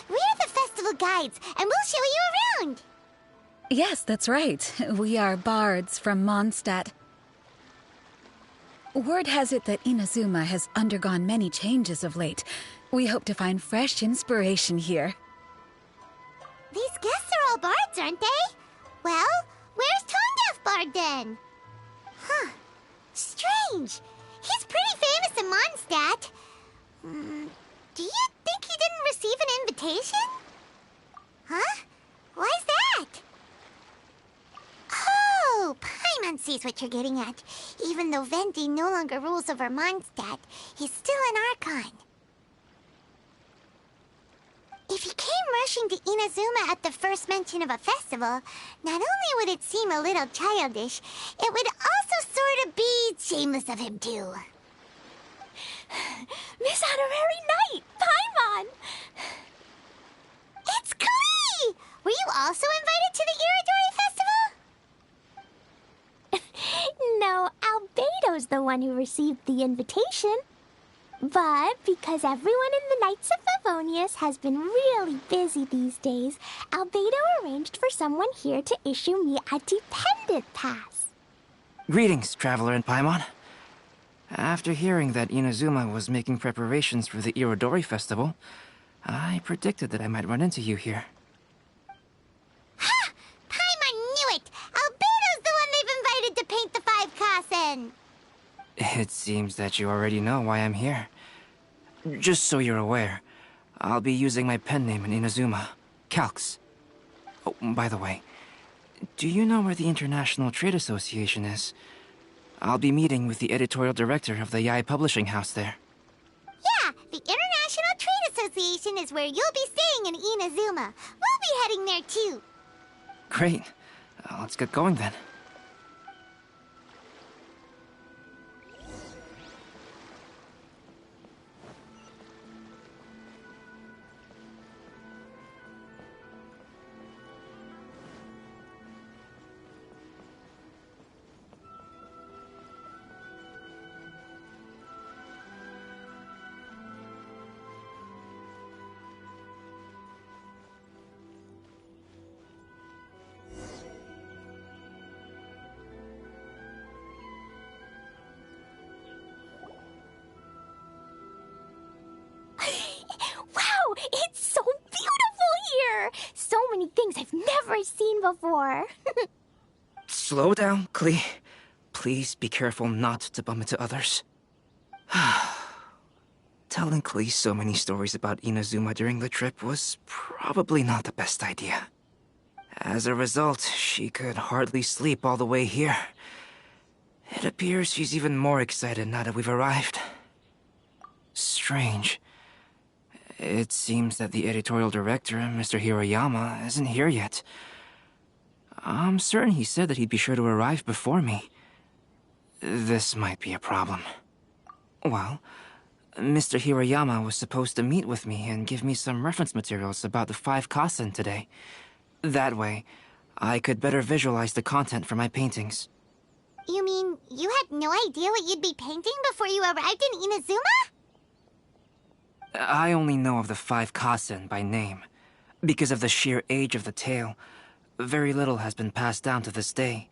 We're the festival guides, and we'll show you around. Yes, that's right. We are bards from Mondstadt. Word has it that Inazuma has undergone many changes of late. We hope to find fresh inspiration here. These guests are all bards, aren't they? Well, where's Tone Deaf Bard then? Huh. Strange. He's pretty famous in Mondstadt. Do you think he didn't receive an invitation? Huh? Why's that? Oh, Paimon sees what you're getting at. Even though Venti no longer rules over Mondstadt, he's still an Archon. If he came rushing to Inazuma at the first mention of a festival, not only would it seem a little childish, it would also sort of be shameless of him too. Miss Honorary Knight, Paimon! It's Klee! Were you also invited to the Iridori Festival? No, Albato's the one who received the invitation. But because everyone in the Knights of Favonius has been really busy these days, Albedo arranged for someone here to issue me a dependent pass. Greetings, Traveler and Paimon. After hearing that Inazuma was making preparations for the Irodori Festival, I predicted that I might run into you here. Ha! Paimon knew it! Albedo's the one they've invited to paint the 5 Kassen! It seems that you already know why I'm here. Just so you're aware, I'll be using my pen name in Inazuma, Calx. Oh, by the way, do you know where the International Trade Association is? I'll be meeting with the editorial director of the Yae Publishing House there. Yeah, the International Trade Association is where you'll be staying in Inazuma. We'll be heading there too. Great. Let's get going then. Wow, it's so beautiful here! So many things I've never seen before. Slow down, Klee. Please be careful not to bump into others. Telling Klee so many stories about Inazuma during the trip was probably not the best idea. As a result, she could hardly sleep all the way here. It appears she's even more excited now that we've arrived. Strange. It seems that the editorial director, Mr. Hiroyama, isn't here yet. I'm certain he said that he'd be sure to arrive before me. This might be a problem. Well, Mr. Hiroyama was supposed to meet with me and give me some reference materials about the 5 Kassen today. That way, I could better visualize the content for my paintings. You mean you had no idea what you'd be painting before you arrived in Inazuma? I only know of the 5 Kassen by name. Because of the sheer age of the tale, very little has been passed down to this day.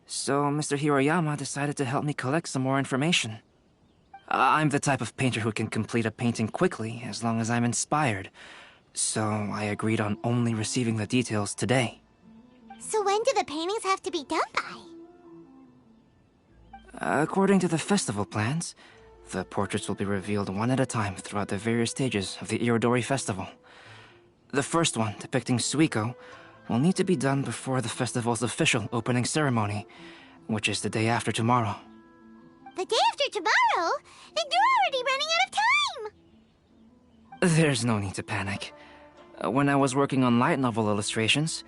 So Mr. Hiroyama decided to help me collect some more information. I'm the type of painter who can complete a painting quickly as long as I'm inspired. So I agreed on only receiving the details today. So when do the paintings have to be done by? According to the festival plans, The portraits will be revealed one at a time throughout the various stages of the Irodori Festival. The first one, depicting Suiko, will need to be done before the festival's official opening ceremony, which is the day after tomorrow. The day after tomorrow? Then you're already running out of time! There's no need to panic. When I was working on light novel illustrations,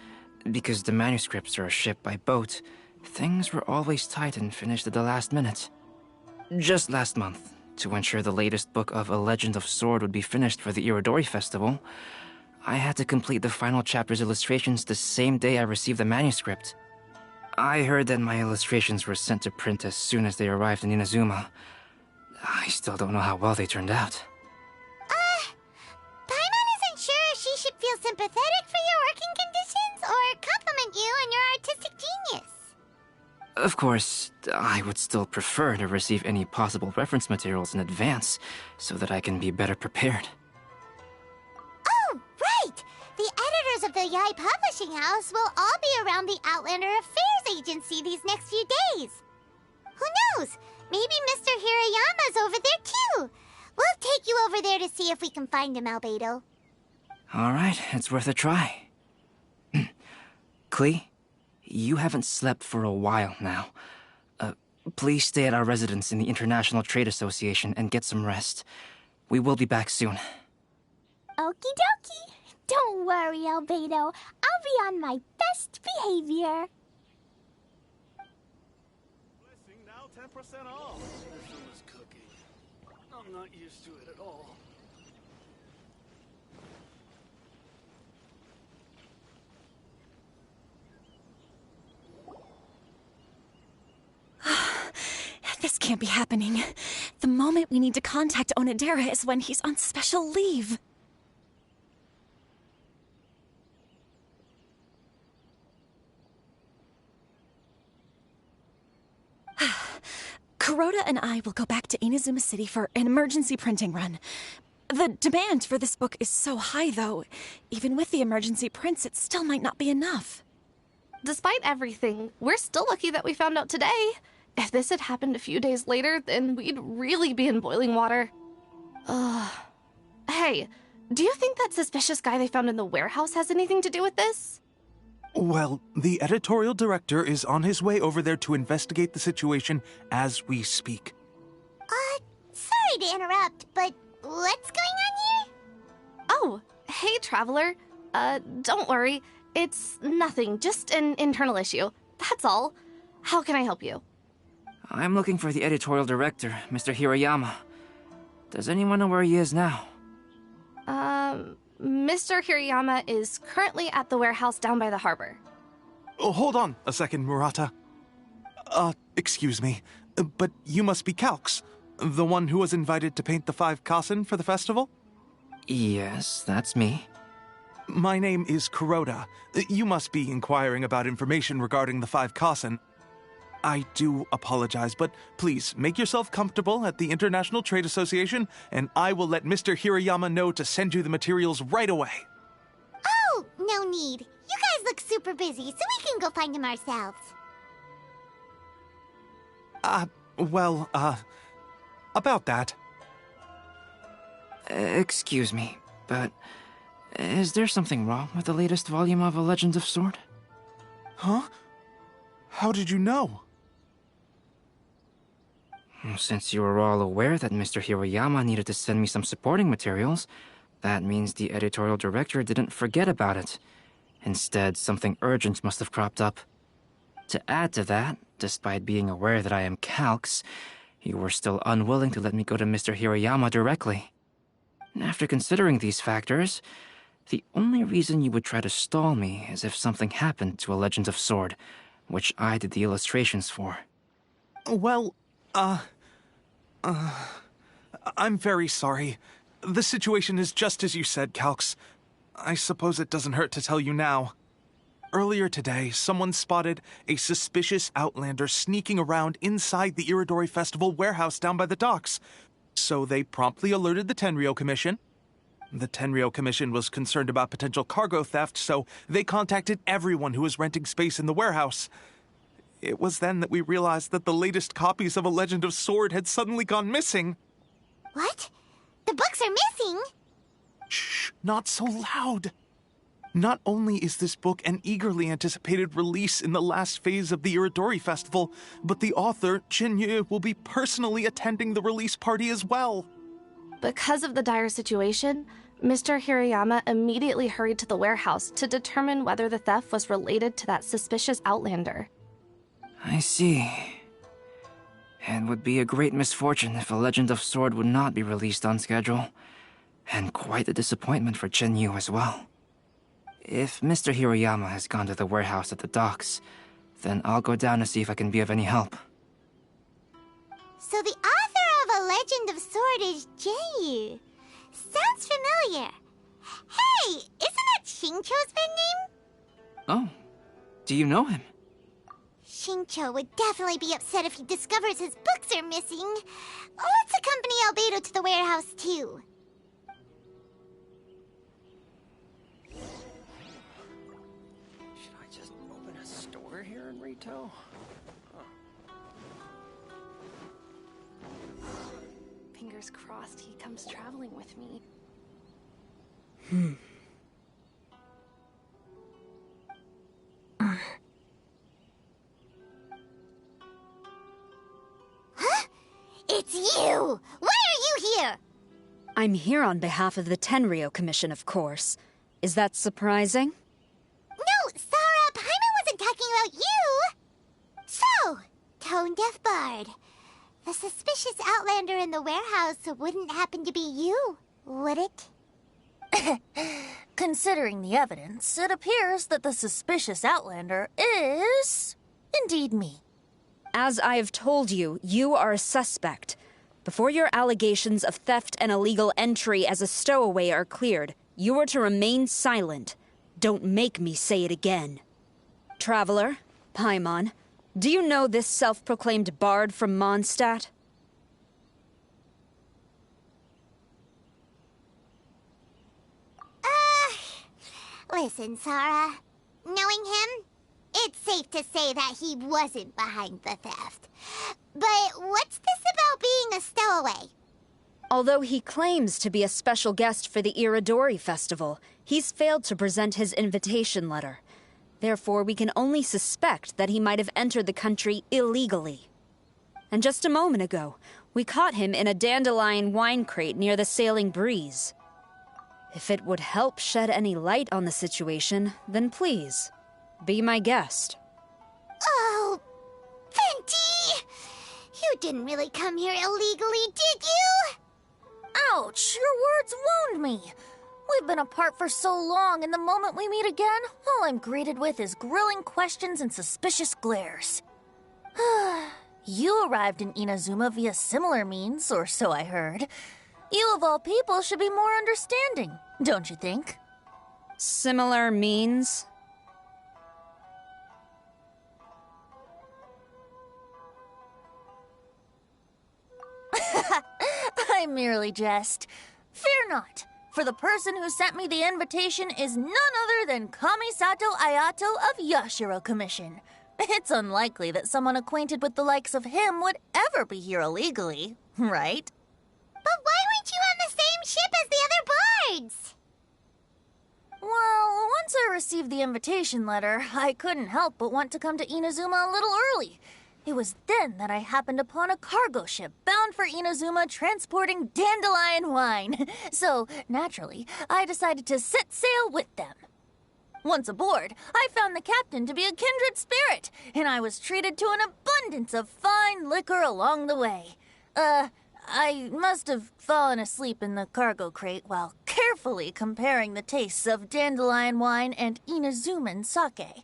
because the manuscripts are shipped by boat, things were always tight and finished at the last minute. Just last month, to ensure the latest book of A Legend of Sword would be finished for the Irodori Festival, I had to complete the final chapter's illustrations the same day I received the manuscript. I heard that my illustrations were sent to print as soon as they arrived in Inazuma. I still don't know how well they turned out. Paimon isn't sure if she should feel sympathetic for your working conditions or compliment you on your artistic genius. Of course, I would still prefer to receive any possible reference materials in advance so that I can be better prepared. Oh, right! The editors of the Yai Publishing House will all be around the Outlander Affairs Agency these next few days. Who knows? Maybe Mr. Hirayama's over there too. We'll take you over there to see if we can find him, Albedo. All right, it's worth a try. Klee, you haven't slept for a while now. Please stay at our residence in the International Trade Association and get some rest. We will be back soon. Okie dokie. Don't worry, Albedo. I'll be on my best behavior. Now 10% off. This cookie. I'm not used to it at all. This can't be happening. The moment we need to contact Onodera is when he's on special leave. Kuroda and I will go back to Inazuma City for an emergency printing run. The demand for this book is so high, though. Even with the emergency prints, it still might not be enough. Despite everything, we're still lucky that we found out today. If this had happened a few days later, then we'd really be in boiling water. Hey, do you think that suspicious guy they found in the warehouse has anything to do with this? Well, the editorial director is on his way over there to investigate the situation as we speak. Sorry to interrupt, but what's going on here? Oh, hey, Traveler. Don't worry. It's nothing, just an internal issue. That's all. How can I help you? I'm looking for the editorial director, Mr. Hirayama. Does anyone know where he is now? Mr. Hirayama is currently at the warehouse down by the harbor. Oh, hold on a second, Murata. Excuse me, but you must be Calx, the one who was invited to paint the 5 Kasen for the festival? Yes, that's me. My name is Kuroda. You must be inquiring about information regarding the 5 Kasen. I do apologize, but please make yourself comfortable at the International Trade Association, and I will let Mr. Hirayama know to send you the materials right away. Oh, no need. You guys look super busy, so we can go find him ourselves. About that. Excuse me, but is there something wrong with the latest volume of A Legend of Sword? Huh? How did you know? Since you were all aware that Mr. Hirayama needed to send me some supporting materials, that means the editorial director didn't forget about it. Instead, something urgent must have cropped up. To add to that, despite being aware that I am Calx, you were still unwilling to let me go to Mr. Hirayama directly. After considering these factors, the only reason you would try to stall me is if something happened to A Legend of Sword, which I did the illustrations for. Well, I'm very sorry. The situation is just as you said, Calx. I suppose it doesn't hurt to tell you now. Earlier today, someone spotted a suspicious outlander sneaking around inside the Irodori Festival warehouse down by the docks. So they promptly alerted the Tenryou Commission. The Tenryou Commission was concerned about potential cargo theft, so they contacted everyone who was renting space in the warehouse. It was then that we realized that the latest copies of A Legend of Sword had suddenly gone missing. What? The books are missing? Shh, not so loud. Not only is this book an eagerly anticipated release in the last phase of the Iridori Festival, but the author, Chin-Yu, will be personally attending the release party as well. Because of the dire situation, Mr. Hirayama immediately hurried to the warehouse to determine whether the theft was related to that suspicious outlander. I see. It would be a great misfortune if A Legend of Sword would not be released on schedule. And quite a disappointment for Chin-Yu as well. If Mr. Hirayama has gone to the warehouse at the docks, then I'll go down to see if I can be of any help. So the author of A Legend of Sword is Jayu. Sounds familiar. Hey, isn't that Xingqiu's pen name? Oh, do you know him? Xingqiu would definitely be upset if he discovers his books are missing. Let's accompany Albedo to the warehouse, too. Should I just open a store here in Rito? Fingers crossed he comes traveling with me. Huh? It's you! Why are you here? I'm here on behalf of the Tenryo Commission, of course. Is that surprising? No, Sarah, Paimon wasn't talking about you! So, Tone-Deaf Bard. The suspicious outlander in the warehouse wouldn't happen to be you, would it? Considering the evidence, it appears that the suspicious outlander is indeed me. As I have told you, you are a suspect. Before your allegations of theft and illegal entry as a stowaway are cleared, you are to remain silent. Don't make me say it again. Traveler, Paimon, do you know this self-proclaimed bard from Mondstadt? Listen, Sarah. Knowing him, it's safe to say that he wasn't behind the theft. But what's this about being a stowaway? Although he claims to be a special guest for the Iridori Festival, he's failed to present his invitation letter. Therefore, we can only suspect that he might have entered the country illegally. And just a moment ago, we caught him in a dandelion wine crate near the Sailing Breeze. If it would help shed any light on the situation, then please, be my guest. Oh, Venti! You didn't really come here illegally, did you? Ouch, your words wound me. We've been apart for so long, and the moment we meet again, all I'm greeted with is grilling questions and suspicious glares. You arrived in Inazuma via similar means, or so I heard. You of all people should be more understanding, don't you think? Similar means? I merely jest. Fear not, for the person who sent me the invitation is none other than Kamisato Ayato of Yashiro Commission. It's unlikely that someone acquainted with the likes of him would ever be here illegally, right? But why weren't you on the same ship as the other bards? Well, once I received the invitation letter, I couldn't help but want to come to Inazuma a little early. It was then that I happened upon a cargo ship bound for Inazuma transporting dandelion wine. So, naturally, I decided to set sail with them. Once aboard, I found the captain to be a kindred spirit, and I was treated to an abundance of fine liquor along the way. I must have fallen asleep in the cargo crate while carefully comparing the tastes of dandelion wine and Inazuman sake.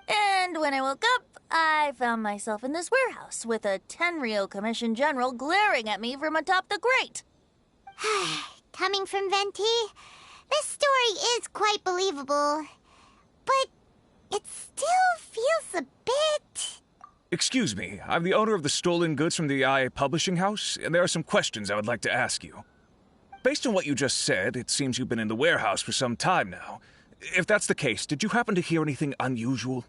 And when I woke up, I found myself in this warehouse with a Tenryo Commission general glaring at me from atop the grate. Coming from Venti, this story is quite believable. But it still feels a bit... Excuse me, I'm the owner of the stolen goods from the IA Publishing House, and there are some questions I would like to ask you. Based on what you just said, it seems you've been in the warehouse for some time now. If that's the case, did you happen to hear anything unusual?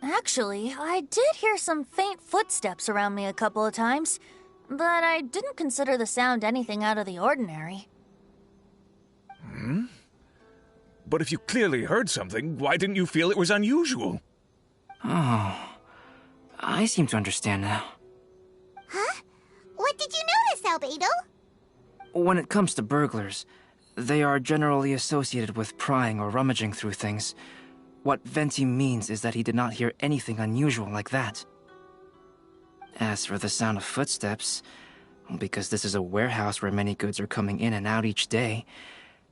Actually, I did hear some faint footsteps around me a couple of times, but I didn't consider the sound anything out of the ordinary. Hmm? But if you clearly heard something, why didn't you feel it was unusual? Oh, I seem to understand now. Huh? What did you notice, Albedo? When it comes to burglars, they are generally associated with prying or rummaging through things. What Venti means is that he did not hear anything unusual like that. As for the sound of footsteps, because this is a warehouse where many goods are coming in and out each day,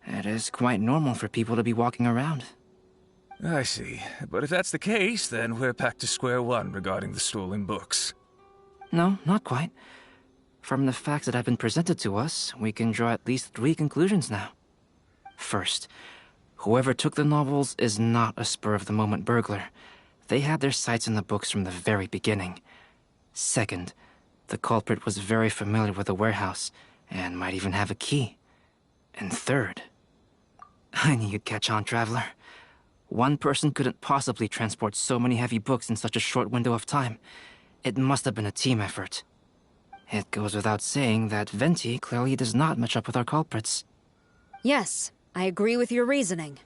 it is quite normal for people to be walking around. I see. But if that's the case, then we're back to square one regarding the stolen books. No, not quite. From the facts that have been presented to us, we can draw at least 3 conclusions now. First, whoever took the novels is not a spur-of-the-moment burglar. They had their sights on the books from the very beginning. Second, the culprit was very familiar with the warehouse, and might even have a key. And third, I knew you'd catch on, Traveler. One person couldn't possibly transport so many heavy books in such a short window of time. It must have been a team effort. It goes without saying that Venti clearly does not match up with our culprits. Yes, I agree with your reasoning.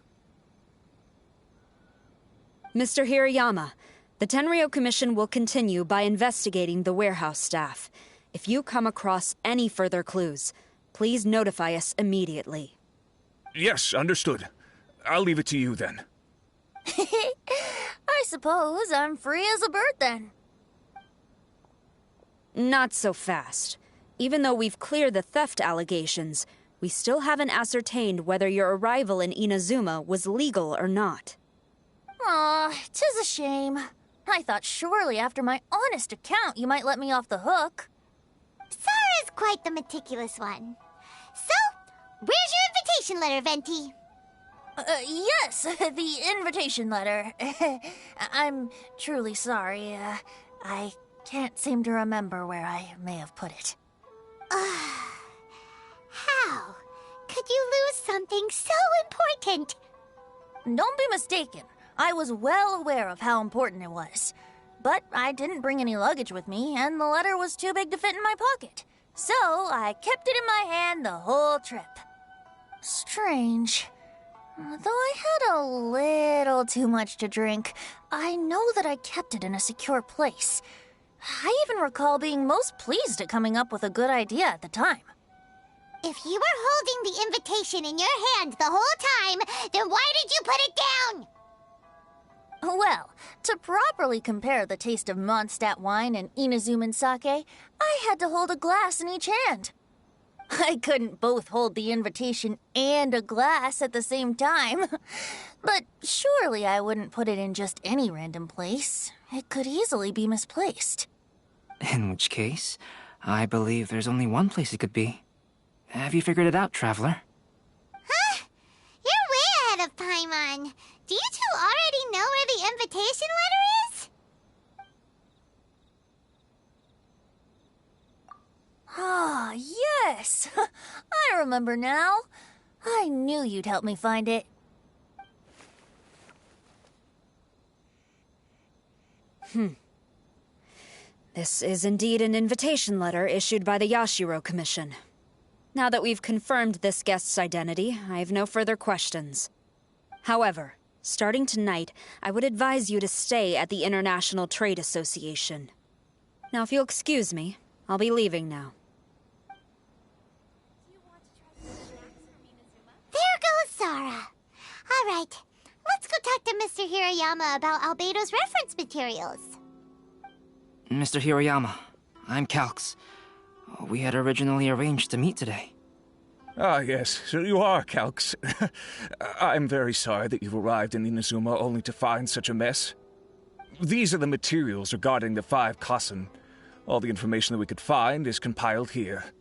Mr. Hirayama, the Tenryo Commission will continue by investigating the warehouse staff. If you come across any further clues, please notify us immediately. Yes, understood. I'll leave it to you then. I suppose I'm free as a bird then. Not so fast. Even though we've cleared the theft allegations, we still haven't ascertained whether your arrival in Inazuma was legal or not. Aw, 'tis a shame. I thought surely after my honest account you might let me off the hook. Sara's quite the meticulous one. So, where's your invitation letter, Venti? Yes, the invitation letter. I'm truly sorry. I can't seem to remember where I may have put it. How could you lose something so important? Don't be mistaken. I was well aware of how important it was. But I didn't bring any luggage with me, and the letter was too big to fit in my pocket. So I kept it in my hand the whole trip. Strange. Though I had a little too much to drink, I know that I kept it in a secure place. I even recall being most pleased at coming up with a good idea at the time. If you were holding the invitation in your hand the whole time, then why did you put it down? Well, to properly compare the taste of Mondstadt wine and Inazuman sake, I had to hold a glass in each hand. I couldn't both hold the invitation and a glass at the same time. But surely I wouldn't put it in just any random place. It could easily be misplaced. In which case, I believe there's only one place it could be. Have you figured it out, Traveler? Huh? You're way ahead of Paimon. Do you two already know where the invitation letter is? Ah, yes! I remember now. I knew you'd help me find it. This is indeed an invitation letter issued by the Yashiro Commission. Now that we've confirmed this guest's identity, I have no further questions. However, starting tonight, I would advise you to stay at the International Trade Association. Now, if you'll excuse me, I'll be leaving now. There goes Sara. All right, let's go talk to Mr. Hirayama about Albedo's reference materials. Mr. Hirayama, I'm Calx. We had originally arranged to meet today. Ah, yes, so you are, Calx. I'm very sorry that you've arrived in Inazuma only to find such a mess. These are the materials regarding the 5 Kassen. All the information that we could find is compiled here.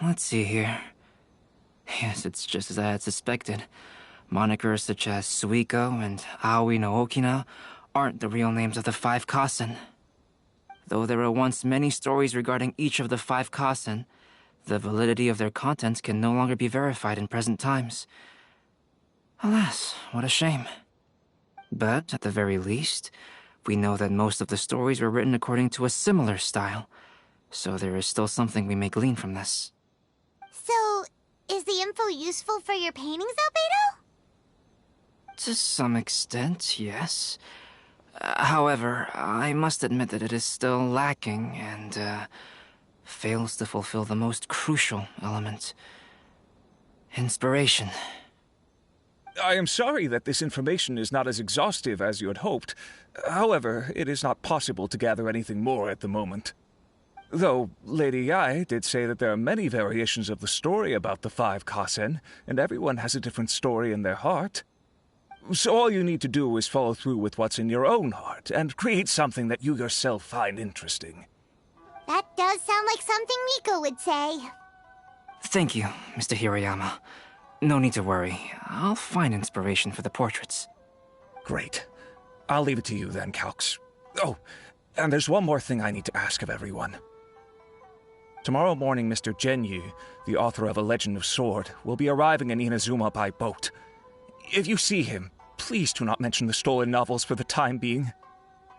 Let's see here. Yes, it's just as I had suspected. Monikers such as Suiko and Aoi no Okina aren't the real names of the 5 Kasen. Though there were once many stories regarding each of the 5 Kasen, the validity of their contents can no longer be verified in present times. Alas, what a shame. But, at the very least, we know that most of the stories were written according to a similar style, so there is still something we may glean from this. So, is the info useful for your paintings, Albedo? To some extent, yes. However, I must admit that it is still lacking and, fails to fulfill the most crucial element. Inspiration. I am sorry that this information is not as exhaustive as you had hoped. However, it is not possible to gather anything more at the moment. Though Lady Yae did say that there are many variations of the story about the 5 Kasen, and everyone has a different story in their heart. So all you need to do is follow through with what's in your own heart, and create something that you yourself find interesting. That does sound like something Miko would say. Thank you, Mr. Hirayama. No need to worry. I'll find inspiration for the portraits. Great. I'll leave it to you then, Calx. Oh, and there's one more thing I need to ask of everyone. Tomorrow morning, Mr. Genyu, the author of A Legend of Sword, will be arriving in Inazuma by boat. If you see him, please do not mention the stolen novels for the time being.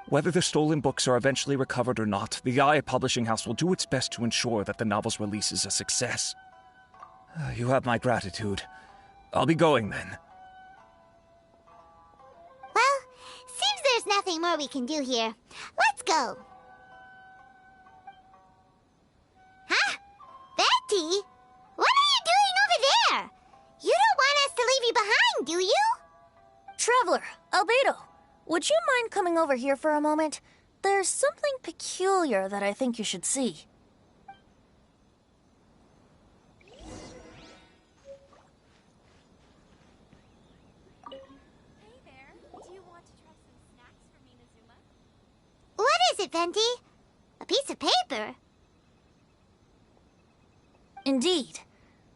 Whether the stolen books are eventually recovered or not, the Ayato Publishing House will do its best to ensure that the novel's release is a success. You have my gratitude. I'll be going then. Well, seems there's nothing more we can do here. Let's go. Huh? Betty? What are you doing over there? You don't want us to leave you behind, do you? Traveler, Albedo, would you mind coming over here for a moment? There's something peculiar that I think you should see. What is it, Venti? A piece of paper? Indeed.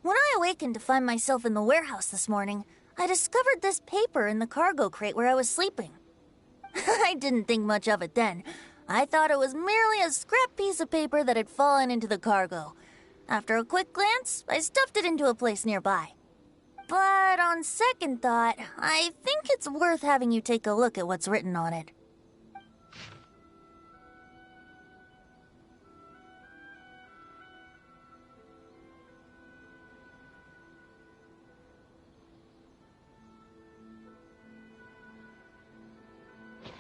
When I awakened to find myself in the warehouse this morning, I discovered this paper in the cargo crate where I was sleeping. I didn't think much of it then. I thought it was merely a scrap piece of paper that had fallen into the cargo. After a quick glance, I stuffed it into a place nearby. But on second thought, I think it's worth having you take a look at what's written on it.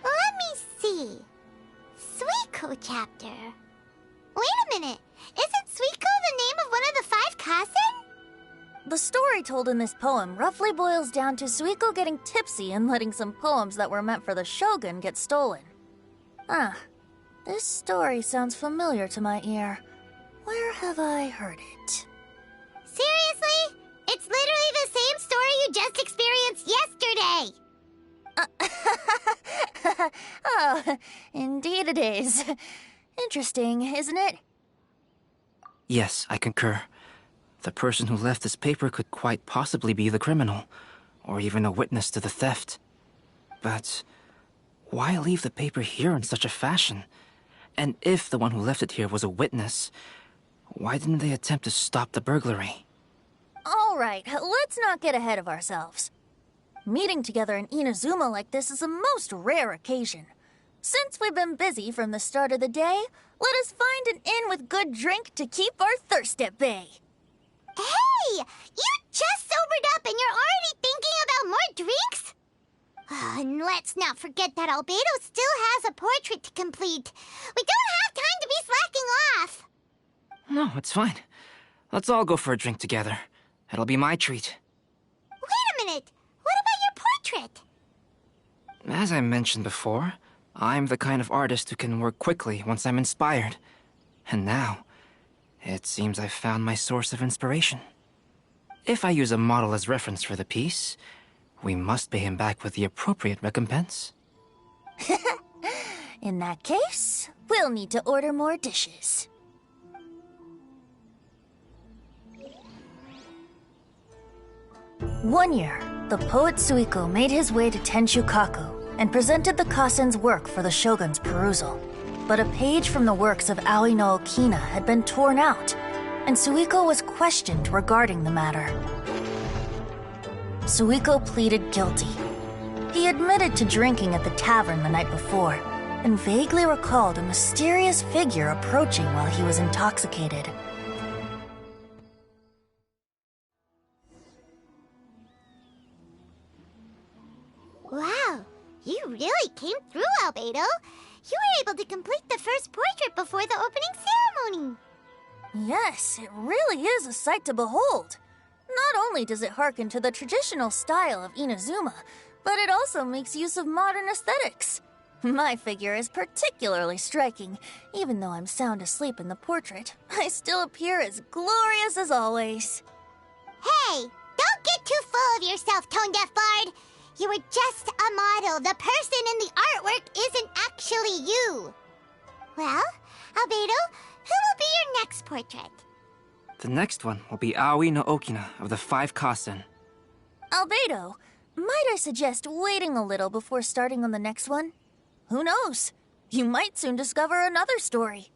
Let me see. Suiko chapter. Wait a minute. Isn't Suiko the name of one of the 5 Kasen? The story told in this poem roughly boils down to Suiko getting tipsy and letting some poems that were meant for the shogun get stolen. This story sounds familiar to my ear. Where have I heard it? Seriously? It's literally the same story you just experienced yesterday! Oh, indeed it is. Interesting, isn't it? Yes, I concur. The person who left this paper could quite possibly be the criminal, or even a witness to the theft. But why leave the paper here in such a fashion? And if the one who left it here was a witness, why didn't they attempt to stop the burglary? All right, let's not get ahead of ourselves. Meeting together in Inazuma like this is a most rare occasion. Since we've been busy from the start of the day, let us find an inn with good drink to keep our thirst at bay. Hey! You just sobered up and you're already thinking about more drinks? And let's not forget that Albedo still has a portrait to complete. We don't have time to be slacking off. No, it's fine. Let's all go for a drink together. It'll be my treat. Wait a minute. What about your portrait? As I mentioned before, I'm the kind of artist who can work quickly once I'm inspired. And now, it seems I've found my source of inspiration. If I use a model as reference for the piece, we must pay him back with the appropriate recompense. In that case, we'll need to order more dishes. One year, the poet Suiko made his way to Tenshukaku and presented the Kasen's work for the shogun's perusal. But a page from the works of Aoi no Okina had been torn out, and Suiko was questioned regarding the matter. Suiko pleaded guilty. He admitted to drinking at the tavern the night before, and vaguely recalled a mysterious figure approaching while he was intoxicated. Wow, you really came through, Albedo. You were able to complete the first portrait before the opening ceremony. Yes, it really is a sight to behold. Not only does it harken to the traditional style of Inazuma, but it also makes use of modern aesthetics. My figure is particularly striking. Even though I'm sound asleep in the portrait, I still appear as glorious as always. Hey, don't get too full of yourself, Tone Deaf Bard. You were just a model. The person in the artwork isn't actually you. Well, Albedo, who will be your next portrait? The next one will be Aoi no Okina of the 5 Kasen. Albedo, might I suggest waiting a little before starting on the next one? Who knows? You might soon discover another story.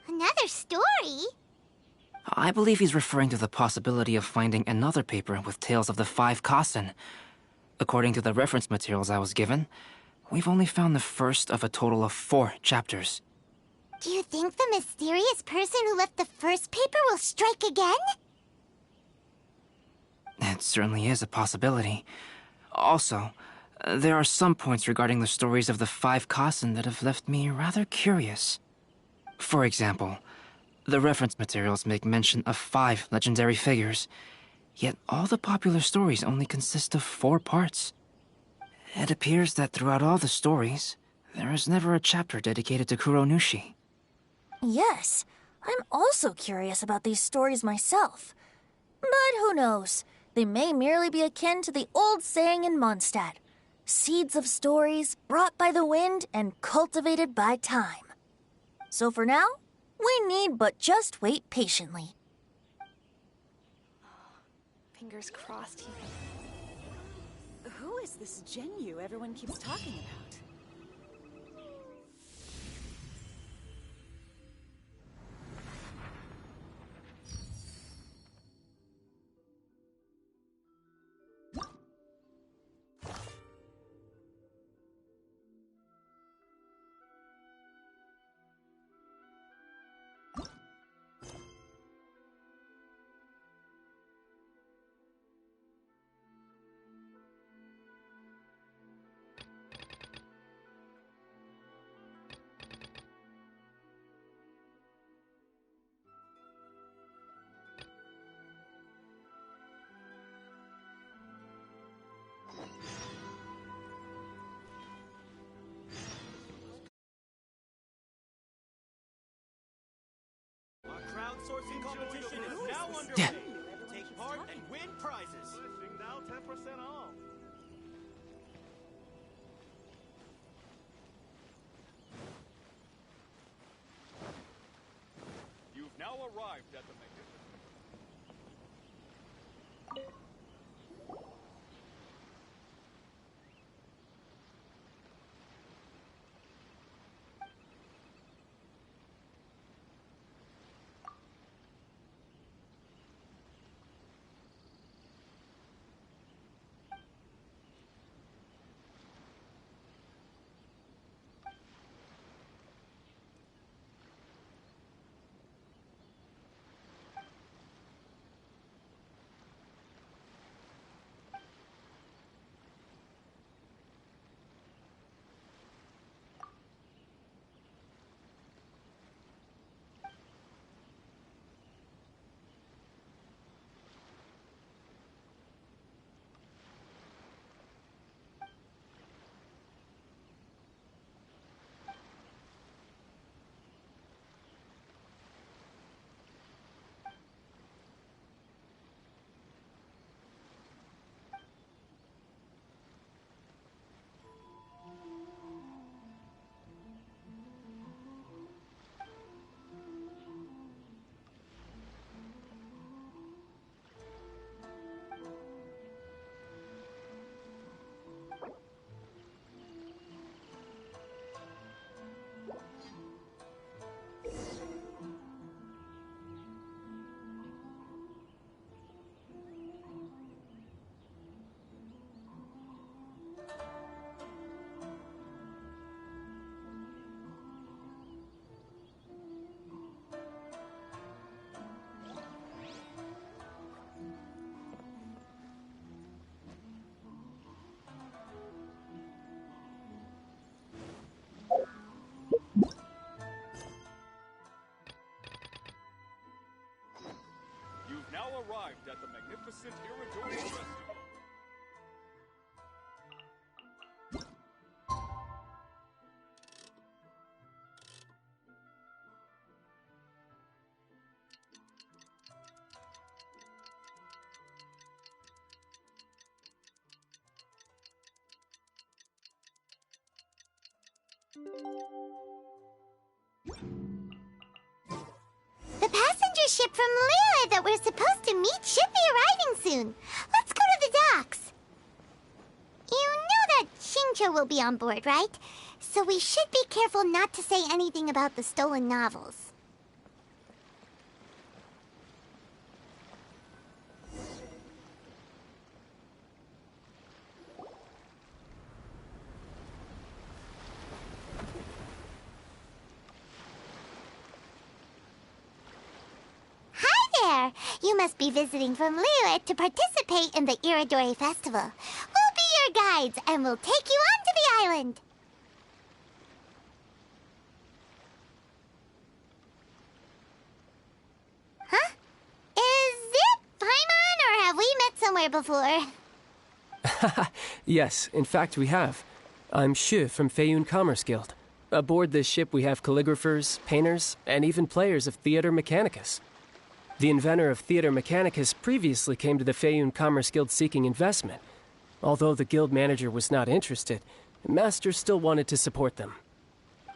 Another story? I believe he's referring to the possibility of finding another paper with tales of the 5 Kasen. According to the reference materials I was given, we've only found the first of a total of 4 chapters. Do you think the mysterious person who left the first paper will strike again? It certainly is a possibility. Also, there are some points regarding the stories of the 5 Kasen that have left me rather curious. For example, the reference materials make mention of 5 legendary figures, yet all the popular stories only consist of 4 parts. It appears that throughout all the stories, there is never a chapter dedicated to Kuronushi. Yes, I'm also curious about these stories myself. But who knows? They may merely be akin to the old saying in Mondstadt: seeds of stories brought by the wind and cultivated by time. So for now, we need but just wait patiently. Fingers crossed Who is this Genyu everyone keeps talking about? Crowdsourcing competition is now underway. Take part and win prizes. Now 10% off. You've now arrived at the at the magnificent Iridori Festival. The passenger ship from Liyue that we're supposed to meet should be arriving soon. Let's go to the docks. You know that Shincho will be on board, right? So we should be careful not to say anything about the stolen novels. You must be visiting from Liyue to participate in the Iridori Festival. We'll be your guides, and we'll take you onto the island. Huh? Is it Paimon, or have we met somewhere before? Yes, in fact we have. I'm Shu from Feiyun Commerce Guild. Aboard this ship we have calligraphers, painters, and even players of Theater Mechanicus. The inventor of Theater Mechanicus previously came to the Feiyun Commerce Guild seeking investment. Although the guild manager was not interested, Master still wanted to support them.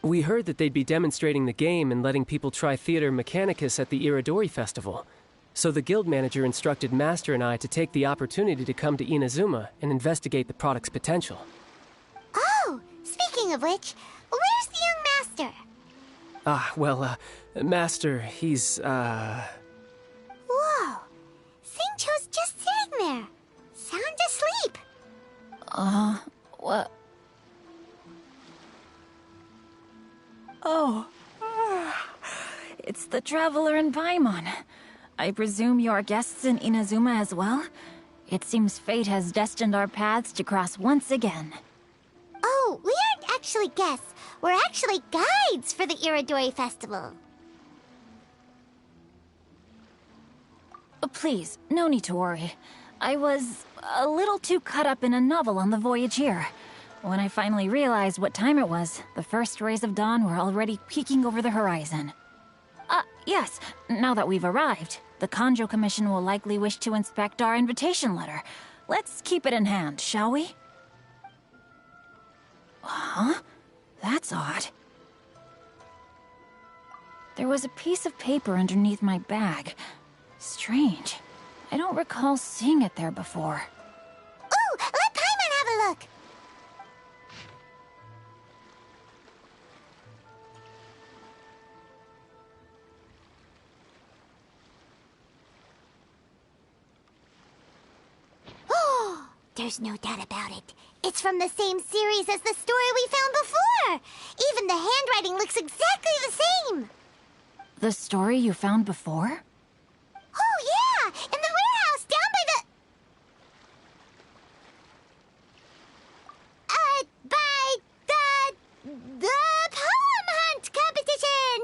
We heard that they'd be demonstrating the game and letting people try Theater Mechanicus at the Iridori Festival. So the guild manager instructed Master and I to take the opportunity to come to Inazuma and investigate the product's potential. Oh, speaking of which, where's the young master? Master, he's, Whoa! Singcho's just sitting there, sound asleep. What? Oh, it's the Traveler and Paimon. I presume you're guests in Inazuma as well? It seems fate has destined our paths to cross once again. Oh, we aren't actually guests. We're actually guides for the Iridori Festival. Please, no need to worry. I was a little too caught up in a novel on the voyage here. When I finally realized what time it was, the first rays of dawn were already peeking over the horizon. Yes, now that we've arrived, the Kanjo Commission will likely wish to inspect our invitation letter. Let's keep it in hand, shall we? Huh? That's odd. There was a piece of paper underneath my bag. Strange. I don't recall seeing it there before. Ooh, let Paimon have a look! Oh, there's no doubt about it. It's from the same series as the story we found before! Even the handwriting looks exactly the same! The story you found before? Oh, yeah! In the warehouse down by the... The poem hunt competition!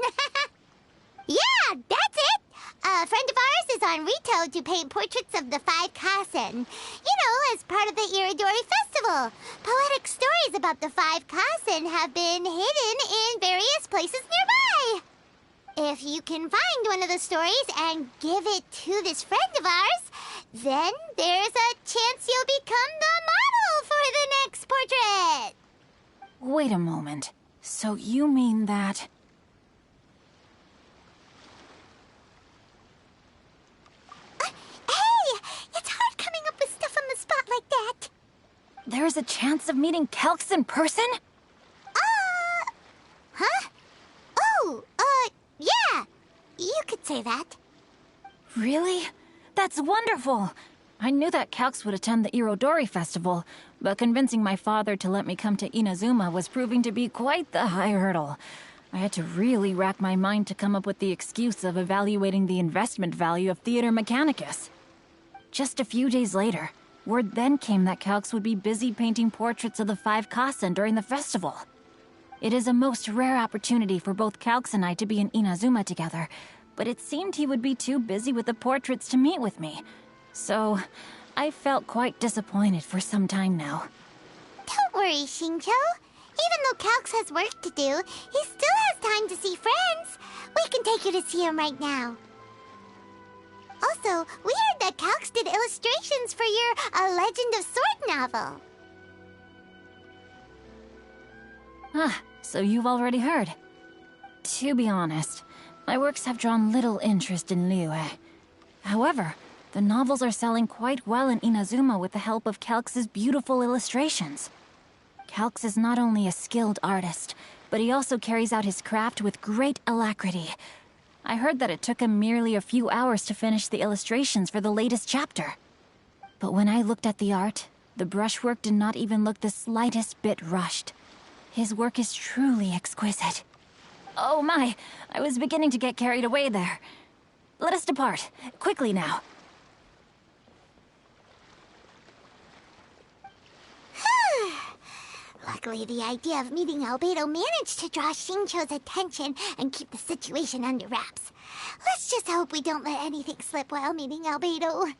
Yeah, that's it! A friend of ours is on Rito to paint portraits of the 5 Kasen. You know, as part of the Iridori Festival. Poetic stories about the 5 Kasen have been hidden in various places nearby. If you can find one of the stories and give it to this friend of ours, then there's a chance you'll become the model for the next portrait. Wait a moment. So you mean that... Hey! It's hard coming up with stuff on the spot like that. There's a chance of meeting Calx in person? Huh? Oh, yeah. You could say that. Really? That's wonderful! I knew that Calx would attend the Irodori Festival, but convincing my father to let me come to Inazuma was proving to be quite the high hurdle. I had to really rack my mind to come up with the excuse of evaluating the investment value of Theater Mechanicus. Just a few days later, word then came that Calx would be busy painting portraits of the 5 Kasen during the festival. It is a most rare opportunity for both Calx and I to be in Inazuma together, but it seemed he would be too busy with the portraits to meet with me. So, I felt quite disappointed for some time now. Don't worry, Xingqiu. Even though Calx has work to do, he still has time to see friends. We can take you to see him right now. Also, we heard that Calx did illustrations for your A Legend of Sword novel. Ah, so you've already heard. To be honest, my works have drawn little interest in Liyue. However, the novels are selling quite well in Inazuma with the help of Calx's beautiful illustrations. Calx is not only a skilled artist, but he also carries out his craft with great alacrity. I heard that it took him merely a few hours to finish the illustrations for the latest chapter. But when I looked at the art, the brushwork did not even look the slightest bit rushed. His work is truly exquisite. Oh my, I was beginning to get carried away there. Let us depart, quickly now. Luckily, the idea of meeting Albedo managed to draw Xingqiu's attention and keep the situation under wraps. Let's just hope we don't let anything slip while meeting Albedo.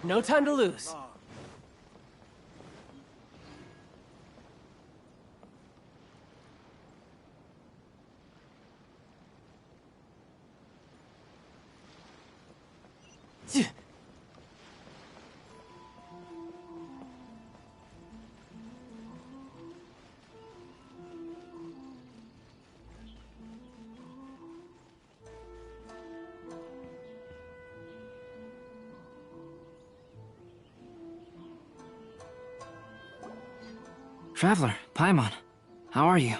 No time to lose. Traveler, Paimon, how are you?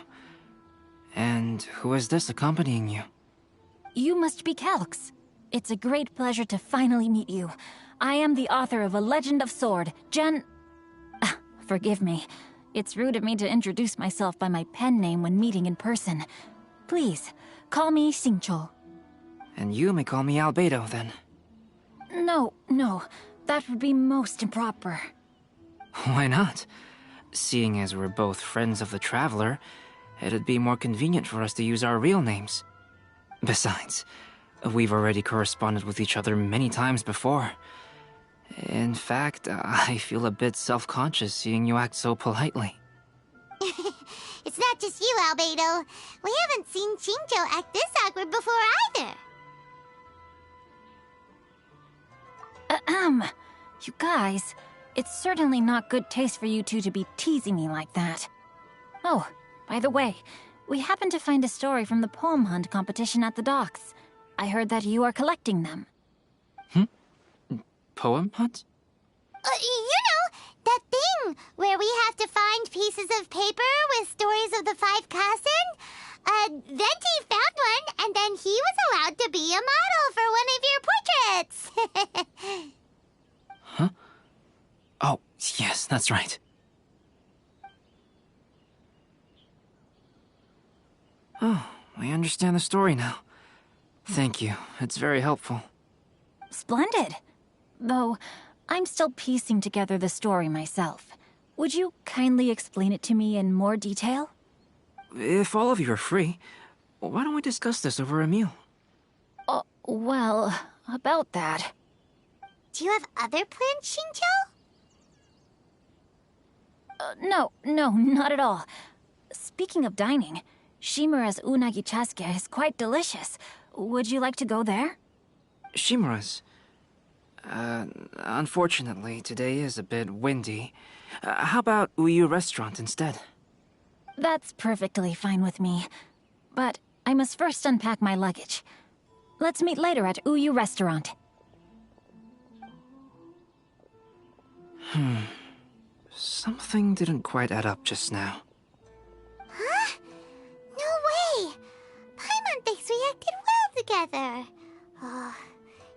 And who is this accompanying you? You must be Calx. It's a great pleasure to finally meet you. I am the author of A Legend of Sword, forgive me. It's rude of me to introduce myself by my pen name when meeting in person. Please, call me Xingqiu. And you may call me Albedo, then. No, that would be most improper. Why not? Seeing as we're both friends of the Traveler, it'd be more convenient for us to use our real names. Besides, we've already corresponded with each other many times before. In fact, I feel a bit self-conscious seeing you act so politely. It's not just you, Albedo. We haven't seen Xingqiu act this awkward before either. You guys, it's certainly not good taste for you two to be teasing me like that. Oh, by the way, we happened to find a story from the poem hunt competition at the docks. I heard that you are collecting them. Poem hunt? That thing where we have to find pieces of paper with stories of the 5 Kasen. Venti found one, and then he was allowed to be a model for one of your portraits. Huh? Oh, yes, that's right. Oh, I understand the story now. Thank you. It's very helpful. Splendid. Though, I'm still piecing together the story myself. Would you kindly explain it to me in more detail? If all of you are free, why don't we discuss this over a meal? Well, about that. Do you have other plans, Xingqiu? No, not at all. Speaking of dining, Shimura's unagi chasuke is quite delicious. Would you like to go there? Shimura's? Unfortunately, today is a bit windy. How about Uyu Restaurant instead? That's perfectly fine with me. But I must first unpack my luggage. Let's meet later at Uyu Restaurant. Something didn't quite add up just now. Huh? No way! Paimon thinks we acted well together.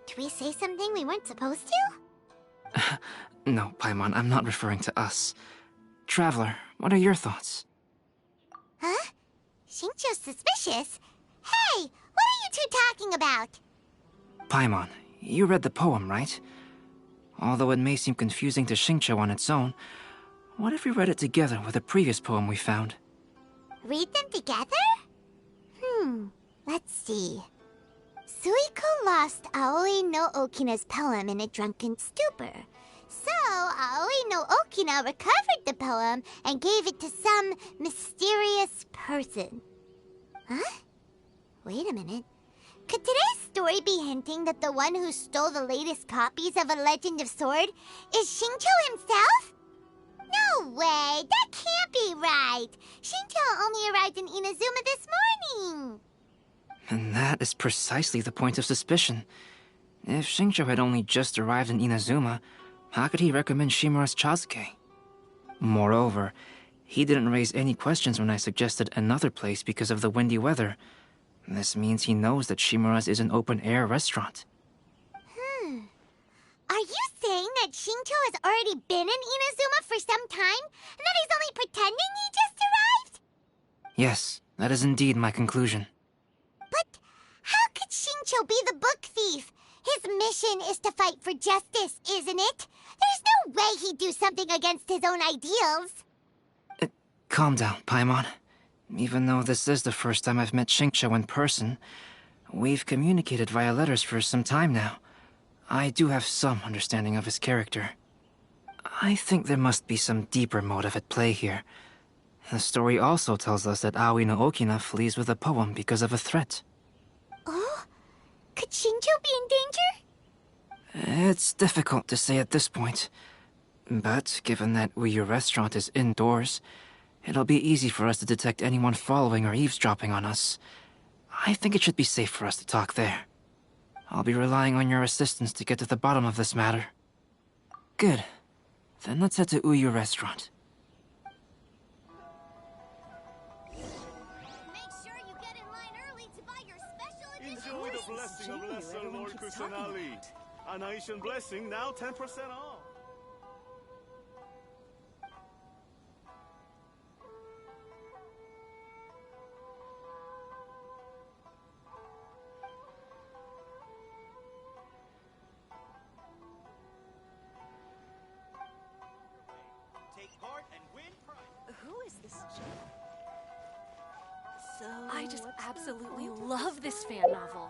Did we say something we weren't supposed to? No, Paimon, I'm not referring to us. Traveler, what are your thoughts? Huh? Xingqiu's suspicious? Hey, what are you two talking about? Paimon, you read the poem, right? Although it may seem confusing to Xingqiu on its own, what if we read it together with a previous poem we found? Read them together? Let's see. Suiko lost Aoi no Okina's poem in a drunken stupor. So, Aoi no Okina recovered the poem and gave it to some mysterious person. Huh? Wait a minute. Could today's story be hinting that the one who stole the latest copies of A Legend of Sword is Xingqiu himself? No way! That can't be right! Xingqiu only arrived in Inazuma this morning! And that is precisely the point of suspicion. If Xingqiu had only just arrived in Inazuma, how could he recommend Shimura's Chazuke? Moreover, he didn't raise any questions when I suggested another place because of the windy weather. This means he knows that Shimura's is an open-air restaurant. Are you saying that Xingqiu has already been in Inazuma for some time? And that he's only pretending he just arrived? Yes, that is indeed my conclusion. But how could Xingqiu be the book thief? His mission is to fight for justice, isn't it? There's no way he'd do something against his own ideals. Calm down, Paimon. Even though this is the first time I've met Xingqiu in person, we've communicated via letters for some time now. I do have some understanding of his character. I think there must be some deeper motive at play here. The story also tells us that Aoi no Okina flees with a poem because of a threat. Oh? Could Xingqiu be in danger? It's difficult to say at this point. But given that Uyu Restaurant is indoors, it'll be easy for us to detect anyone following or eavesdropping on us. I think it should be safe for us to talk there. I'll be relying on your assistance to get to the bottom of this matter. Good. Then let's head to Uyu Restaurant. Enjoy the blessing of Lesser Lord Kusanali. An Aishan blessing, now 10% off. Take part and win prize. Who is this chick? So I just absolutely love this fan novel.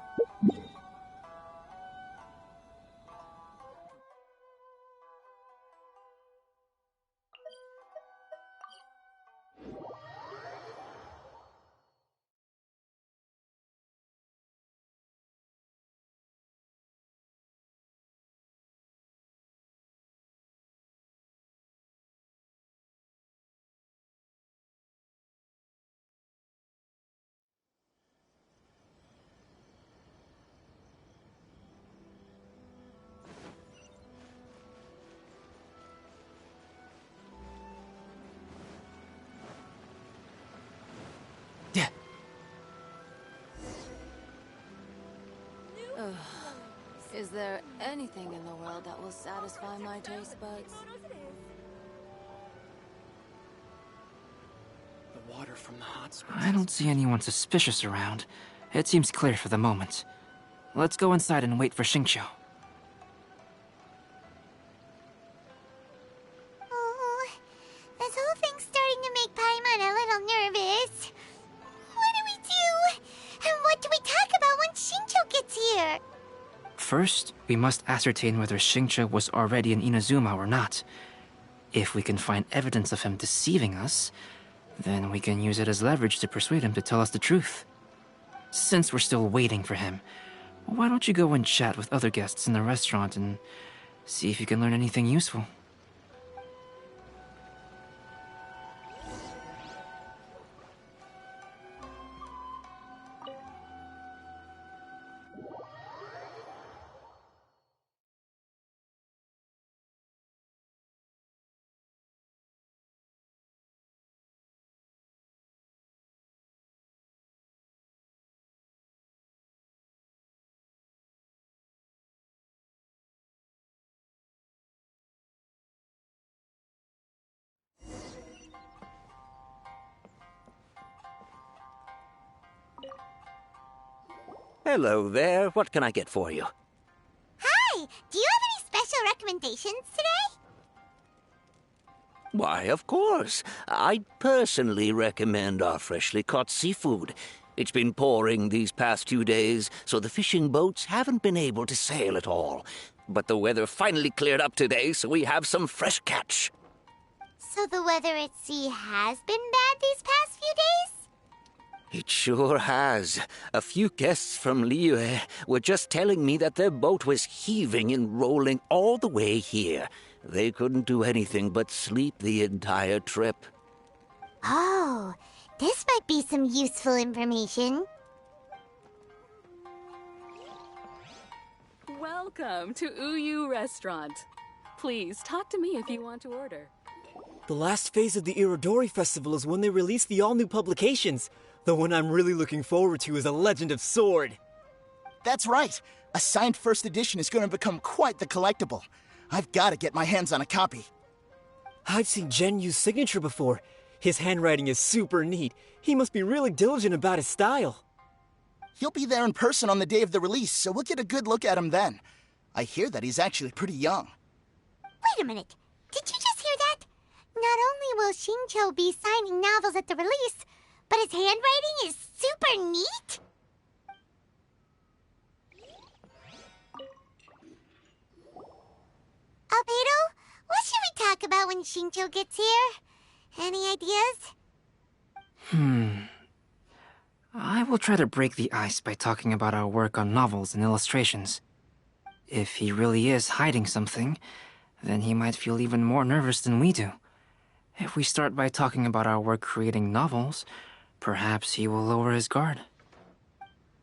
Is there anything in the world that will satisfy my taste buds? The water from the hot springs. I don't see anyone suspicious around. It seems clear for the moment. Let's go inside and wait for Xingqiu. Oh, this whole thing's starting to make Paimon a little nervous. What do we do? And what do we talk about when Xingqiu gets here? First, we must ascertain whether Xingqiu was already in Inazuma or not. If we can find evidence of him deceiving us, then we can use it as leverage to persuade him to tell us the truth. Since we're still waiting for him, why don't you go and chat with other guests in the restaurant and see if you can learn anything useful? Hello there. What can I get for you? Hi! Do you have any special recommendations today? Why, of course. I'd personally recommend our freshly caught seafood. It's been pouring these past 2 days, so the fishing boats haven't been able to sail at all. But the weather finally cleared up today, so we have some fresh catch. So the weather at sea has been bad these past few days? It sure has. A few guests from Liyue were just telling me that their boat was heaving and rolling all the way here. They couldn't do anything but sleep the entire trip. Oh, this might be some useful information. Welcome to Uyu Restaurant. Please talk to me if you want to order. The last phase of the Irodori Festival is when they release the all-new publications. The one I'm really looking forward to is A Legend of Sword. That's right. A signed first edition is going to become quite the collectible. I've got to get my hands on a copy. I've seen Genyu's signature before. His handwriting is super neat. He must be really diligent about his style. He'll be there in person on the day of the release, so we'll get a good look at him then. I hear that he's actually pretty young. Wait a minute. Did you just hear that? Not only will Shincho be signing novels at the release, but his handwriting is super neat? Albedo, what should we talk about when Shincho gets here? Any ideas? I will try to break the ice by talking about our work on novels and illustrations. If he really is hiding something, then he might feel even more nervous than we do. If we start by talking about our work creating novels, perhaps he will lower his guard.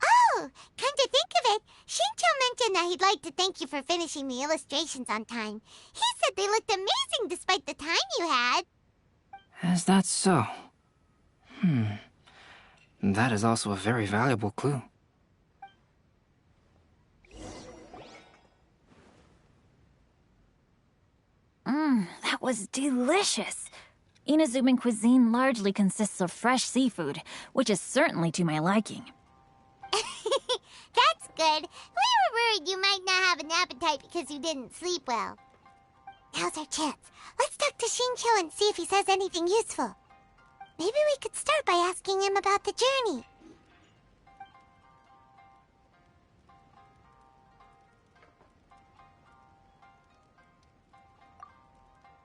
Oh, come to think of it, Shincho mentioned that he'd like to thank you for finishing the illustrations on time. He said they looked amazing despite the time you had. Is that so? That is also a very valuable clue. That was delicious. Inazuman cuisine largely consists of fresh seafood, which is certainly to my liking. That's good. We were worried you might not have an appetite because you didn't sleep well. Now's our chance. Let's talk to Shincho and see if he says anything useful. Maybe we could start by asking him about the journey.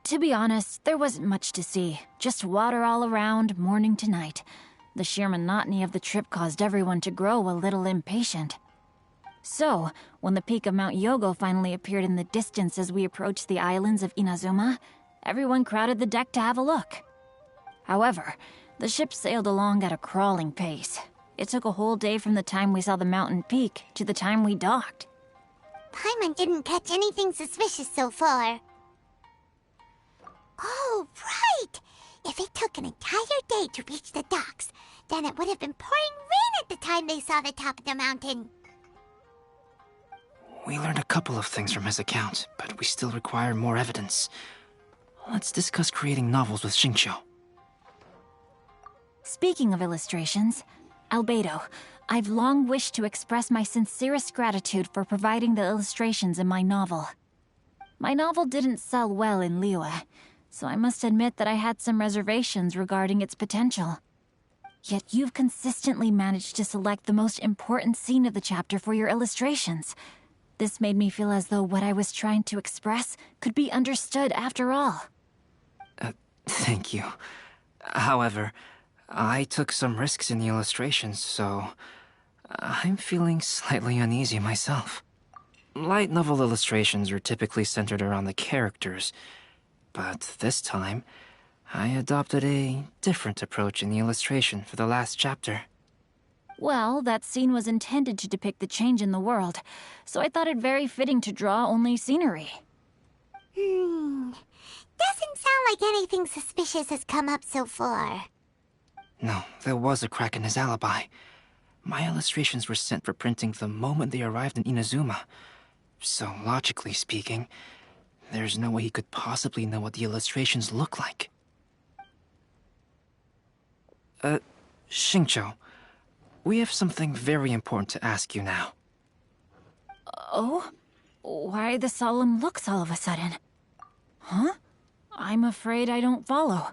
To be honest, there wasn't much to see. Just water all around, morning to night. The sheer monotony of the trip caused everyone to grow a little impatient. So, when the peak of Mount Yogo finally appeared in the distance as we approached the islands of Inazuma, everyone crowded the deck to have a look. However, the ship sailed along at a crawling pace. It took a whole day from the time we saw the mountain peak to the time we docked. Paimon didn't catch anything suspicious so far. Oh, right! If it took an entire day to reach the docks, then it would have been pouring rain at the time they saw the top of the mountain. We learned a couple of things from his account, but we still require more evidence. Let's discuss creating novels with Shincho. Speaking of illustrations, Albedo, I've long wished to express my sincerest gratitude for providing the illustrations in my novel. My novel didn't sell well in Liyue, so I must admit that I had some reservations regarding its potential. Yet you've consistently managed to select the most important scene of the chapter for your illustrations. This made me feel as though what I was trying to express could be understood after all. Thank you. However, I took some risks in the illustrations, so I'm feeling slightly uneasy myself. Light novel illustrations are typically centered around the characters, but this time, I adopted a different approach in the illustration for the last chapter. Well, that scene was intended to depict the change in the world, so I thought it very fitting to draw only scenery. Doesn't sound like anything suspicious has come up so far. No, there was a crack in his alibi. My illustrations were sent for printing the moment they arrived in Inazuma. So, logically speaking, there's no way he could possibly know what the illustrations look like. Shincho, we have something very important to ask you now. Oh? Why the solemn looks all of a sudden? Huh? I'm afraid I don't follow.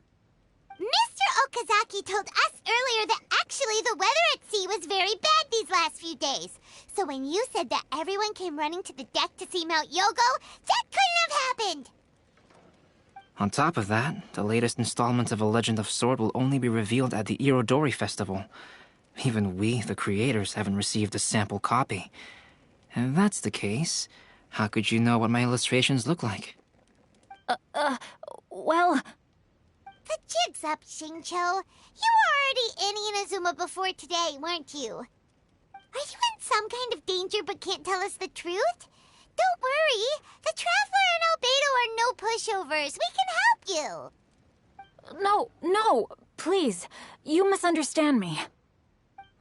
Mr. Okazaki told us earlier that actually the weather at sea was very bad these last few days. So when you said that everyone came running to the deck to see Mount Yogo, that couldn't have happened! On top of that, the latest installment of A Legend of Sword will only be revealed at the Irodori Festival. Even we, the creators, haven't received a sample copy. And if that's the case, how could you know what my illustrations look like? Well... The jig's up, Shincho. You were already in Inazuma before today, weren't you? Are you in some kind of danger but can't tell us the truth? Don't worry. The Traveler and Albedo are no pushovers. We can help you. No, please. You misunderstand me.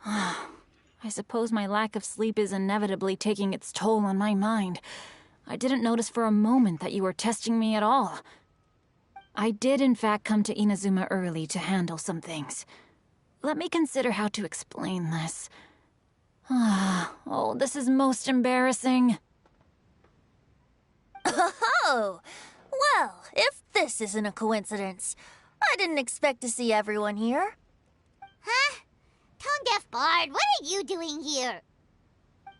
I suppose my lack of sleep is inevitably taking its toll on my mind. I didn't notice for a moment that you were testing me at all. I did in fact come to Inazuma early to handle some things. Let me consider how to explain this. Oh, this is most embarrassing. Oh, well, if this isn't a coincidence, I didn't expect to see everyone here. Huh? Tone-deaf Bard, what are you doing here?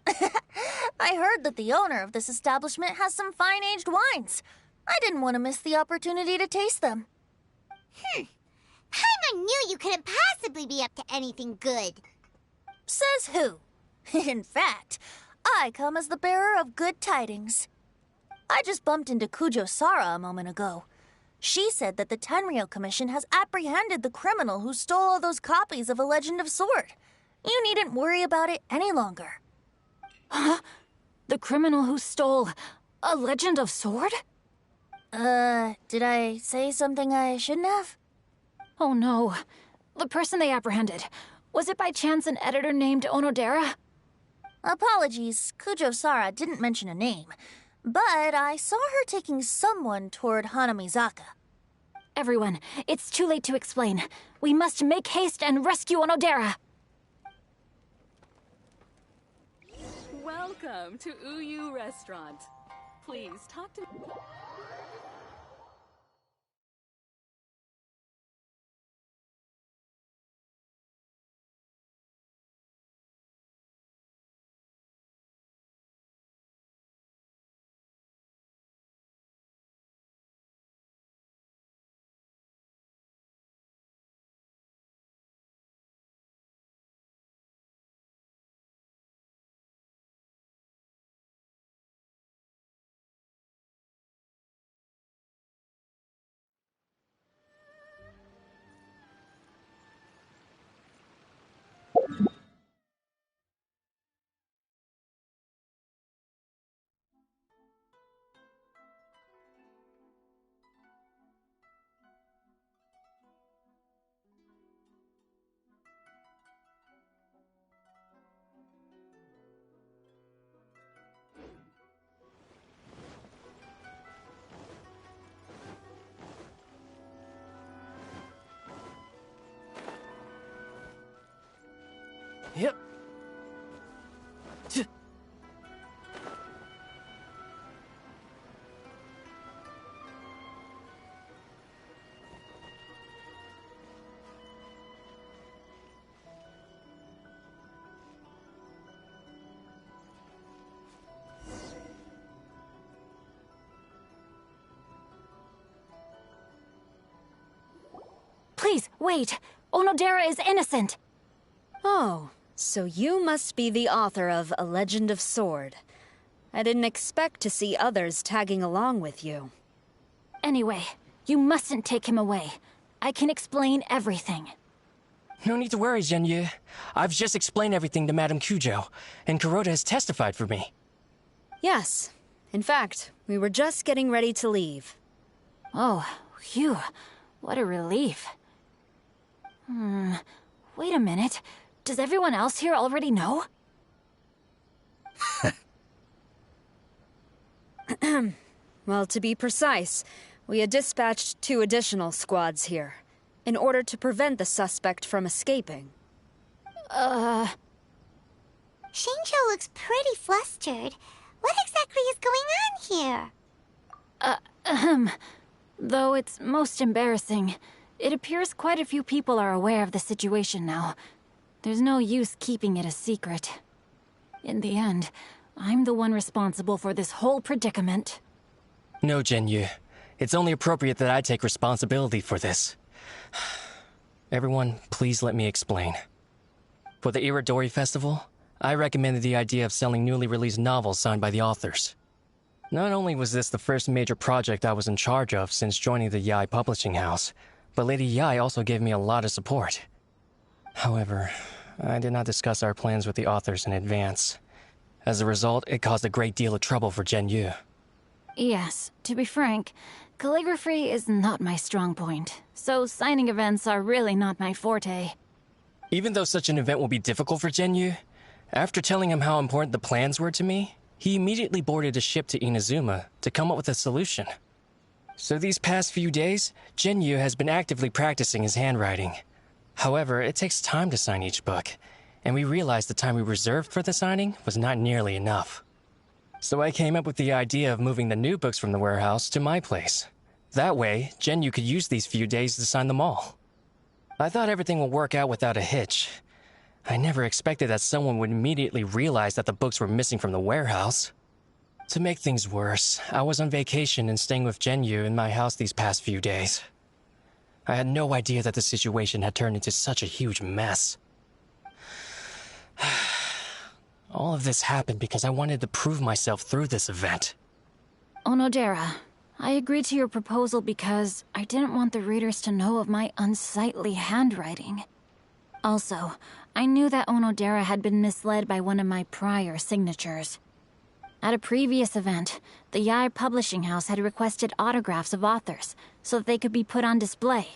I heard that the owner of this establishment has some fine-aged wines. I didn't want to miss the opportunity to taste them. Paimon knew you couldn't possibly be up to anything good. Says who? In fact, I come as the bearer of good tidings. I just bumped into Kujo Sara a moment ago. She said that the Tenryou Commission has apprehended the criminal who stole all those copies of A Legend of Sword. You needn't worry about it any longer. Huh? The criminal who stole A Legend of Sword? Did I say something I shouldn't have? Oh no. The person they apprehended, was it by chance an editor named Onodera? Apologies, Kujo Sara didn't mention a name, but I saw her taking someone toward Hanamizaka. Everyone, it's too late to explain. We must make haste and rescue Onodera. Welcome to Uyu Restaurant. Please talk to me. Yep. Please, wait. Onodera is innocent. Oh, so you must be the author of A Legend of Sword. I didn't expect to see others tagging along with you. Anyway, you mustn't take him away. I can explain everything. No need to worry, Zhenyu. I've just explained everything to Madame Kujo, and Kuroda has testified for me. Yes. In fact, we were just getting ready to leave. Oh, phew. What a relief. Wait a minute. Does everyone else here already know? Well, to be precise, we had dispatched 2 additional squads here, in order to prevent the suspect from escaping. Shincho looks pretty flustered. What exactly is going on here? Though it's most embarrassing, it appears quite a few people are aware of the situation now. There's no use keeping it a secret. In the end, I'm the one responsible for this whole predicament. No, Jinyu. It's only appropriate that I take responsibility for this. Everyone, please let me explain. For the Irodori Festival, I recommended the idea of selling newly released novels signed by the authors. Not only was this the first major project I was in charge of since joining the Yae publishing house, but Lady Yae also gave me a lot of support. However, I did not discuss our plans with the authors in advance. As a result, it caused a great deal of trouble for Jinyu. Yes, to be frank, calligraphy is not my strong point, so signing events are really not my forte. Even though such an event will be difficult for Jinyu, after telling him how important the plans were to me, he immediately boarded a ship to Inazuma to come up with a solution. So these past few days, Jinyu has been actively practicing his handwriting. However, it takes time to sign each book, and we realized the time we reserved for the signing was not nearly enough. So I came up with the idea of moving the new books from the warehouse to my place. That way, Jinyu could use these few days to sign them all. I thought everything would work out without a hitch. I never expected that someone would immediately realize that the books were missing from the warehouse. To make things worse, I was on vacation and staying with Jinyu in my house these past few days. I had no idea that the situation had turned into such a huge mess. All of this happened because I wanted to prove myself through this event. Onodera, I agreed to your proposal because I didn't want the readers to know of my unsightly handwriting. Also, I knew that Onodera had been misled by one of my prior signatures. At a previous event, the Yae publishing house had requested autographs of authors so that they could be put on display.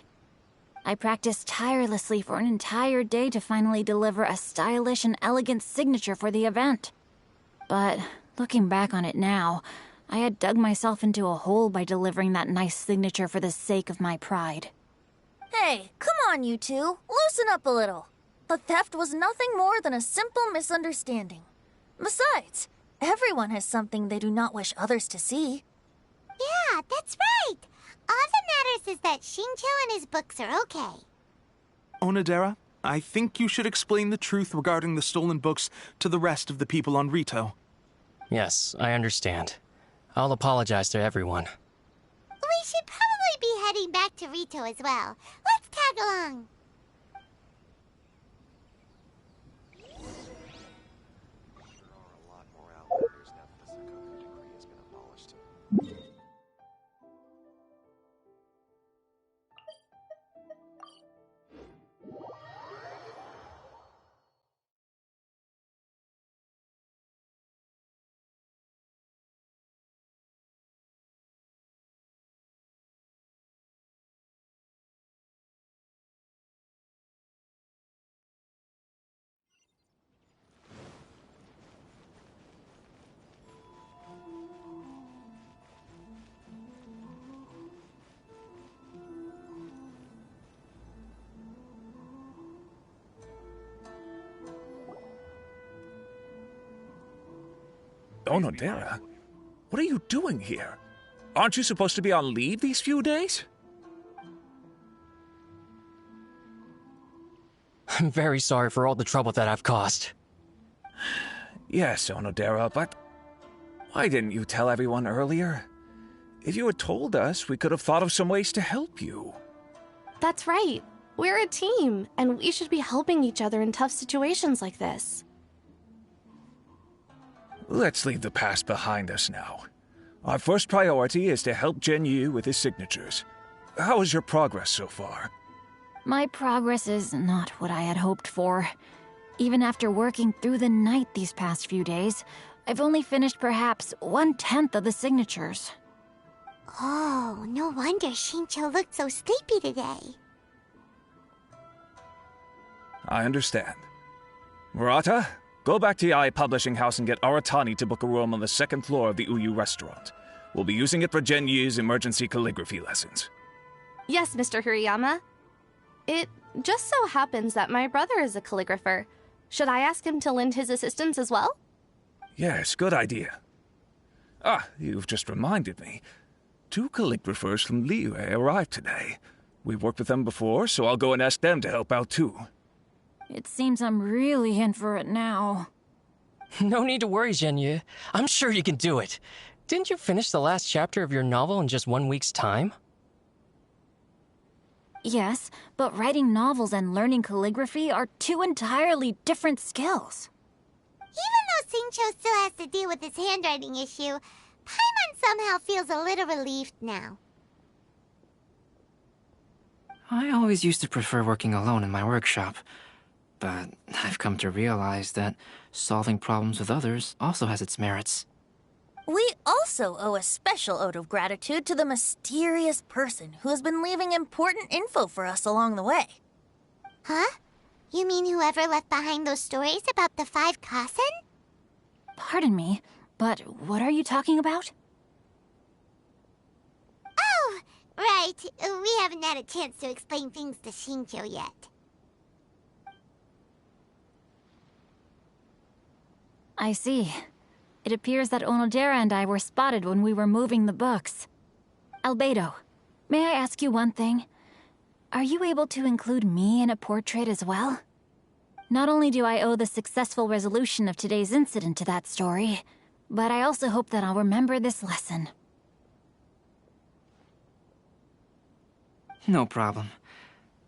I practiced tirelessly for an entire day to finally deliver a stylish and elegant signature for the event. But looking back on it now, I had dug myself into a hole by delivering that nice signature for the sake of my pride. Hey, come on, you two. Loosen up a little. The theft was nothing more than a simple misunderstanding. Besides, everyone has something they do not wish others to see. Yeah, that's right. All that matters is that Shincho and his books are okay. Onodera, I think you should explain the truth regarding the stolen books to the rest of the people on Rito. Yes, I understand. I'll apologize to everyone. We should probably be heading back to Rito as well. Let's tag along. Onodera? What are you doing here? Aren't you supposed to be on leave these few days? I'm very sorry for all the trouble that I've caused. Yes, Onodera, but why didn't you tell everyone earlier? If you had told us, we could have thought of some ways to help you. That's right. We're a team, and we should be helping each other in tough situations like this. Let's leave the past behind us now. Our first priority is to help Jinyu with his signatures. How is your progress so far? My progress is not what I had hoped for. Even after working through the night these past few days, I've only finished perhaps 1/10 of the signatures. Oh, no wonder Shincho looked so sleepy today. I understand. Murata, go back to Yae Publishing House and get Aratani to book a room on the second floor of the Uyu restaurant. We'll be using it for Jinyu's emergency calligraphy lessons. Yes, Mr. Hirayama. It just so happens that my brother is a calligrapher. Should I ask him to lend his assistance as well? Yes, good idea. Ah, you've just reminded me. 2 calligraphers from Liyue arrived today. We've worked with them before, so I'll go and ask them to help out too. It seems I'm really in for it now. No need to worry, Zhenyu. I'm sure you can do it. Didn't you finish the last chapter of your novel in just 1 week's time? Yes, but writing novels and learning calligraphy are 2 entirely different skills. Even though Xingqiu still has to deal with his handwriting issue, Paimon somehow feels a little relieved now. I always used to prefer working alone in my workshop, but I've come to realize that solving problems with others also has its merits. We also owe a special ode of gratitude to the mysterious person who has been leaving important info for us along the way. Huh? You mean whoever left behind those stories about the 5 Kasen? Pardon me, but what are you talking about? Oh, right. We haven't had a chance to explain things to Xingqiu yet. I see. It appears that Onodera and I were spotted when we were moving the books. Albedo, may I ask you one thing? Are you able to include me in a portrait as well? Not only do I owe the successful resolution of today's incident to that story, but I also hope that I'll remember this lesson. No problem.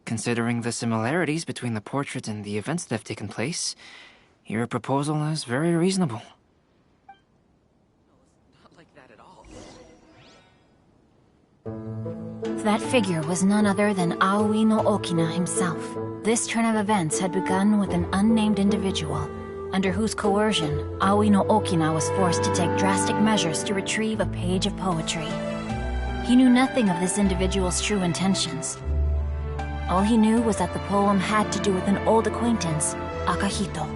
Considering the similarities between the portrait and the events that have taken place, your proposal is very reasonable. That figure was none other than Aoi no Okina himself. This turn of events had begun with an unnamed individual, under whose coercion, Aoi no Okina was forced to take drastic measures to retrieve a page of poetry. He knew nothing of this individual's true intentions. All he knew was that the poem had to do with an old acquaintance, Akahito.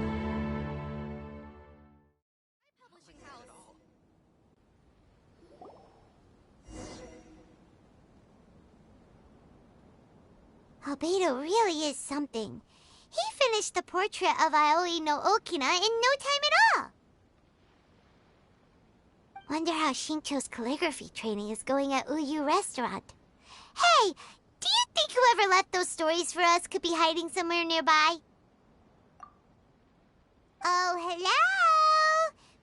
Albedo really is something. He finished the portrait of Aoi no Okina in no time at all. Wonder how Xingqiu's calligraphy training is going at Uyu Restaurant. Hey, do you think whoever left those stories for us could be hiding somewhere nearby? Oh, hello?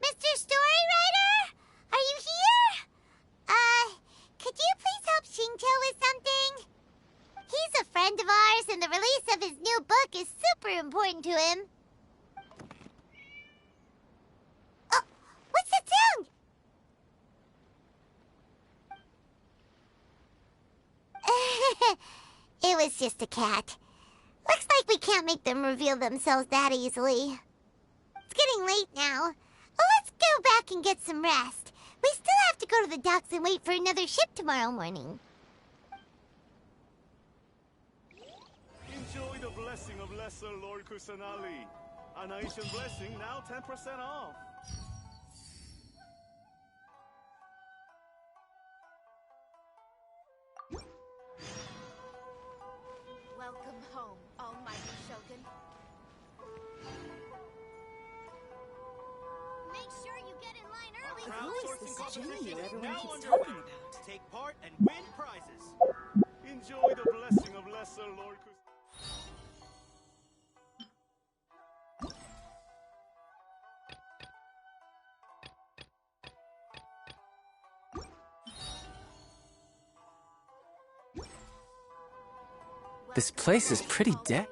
Mr. Storywriter? Are you here? Could you please help Xingqiu with something? He's a friend of ours, and the release of his new book is super important to him. Oh, what's that sound? It was just a cat. Looks like we can't make them reveal themselves that easily. It's getting late now. Well, let's go back and get some rest. We still have to go to the docks and wait for another ship tomorrow morning. Enjoy the blessing of Lesser Lord Kusanali. An Ancient Blessing now 10% off. Welcome home, Almighty Shogun. Make sure you get in line early. Crowdsourcing competition is now underway. Take part and win prizes. Enjoy the blessing of Lesser Lord Kusanali. This place is pretty dead.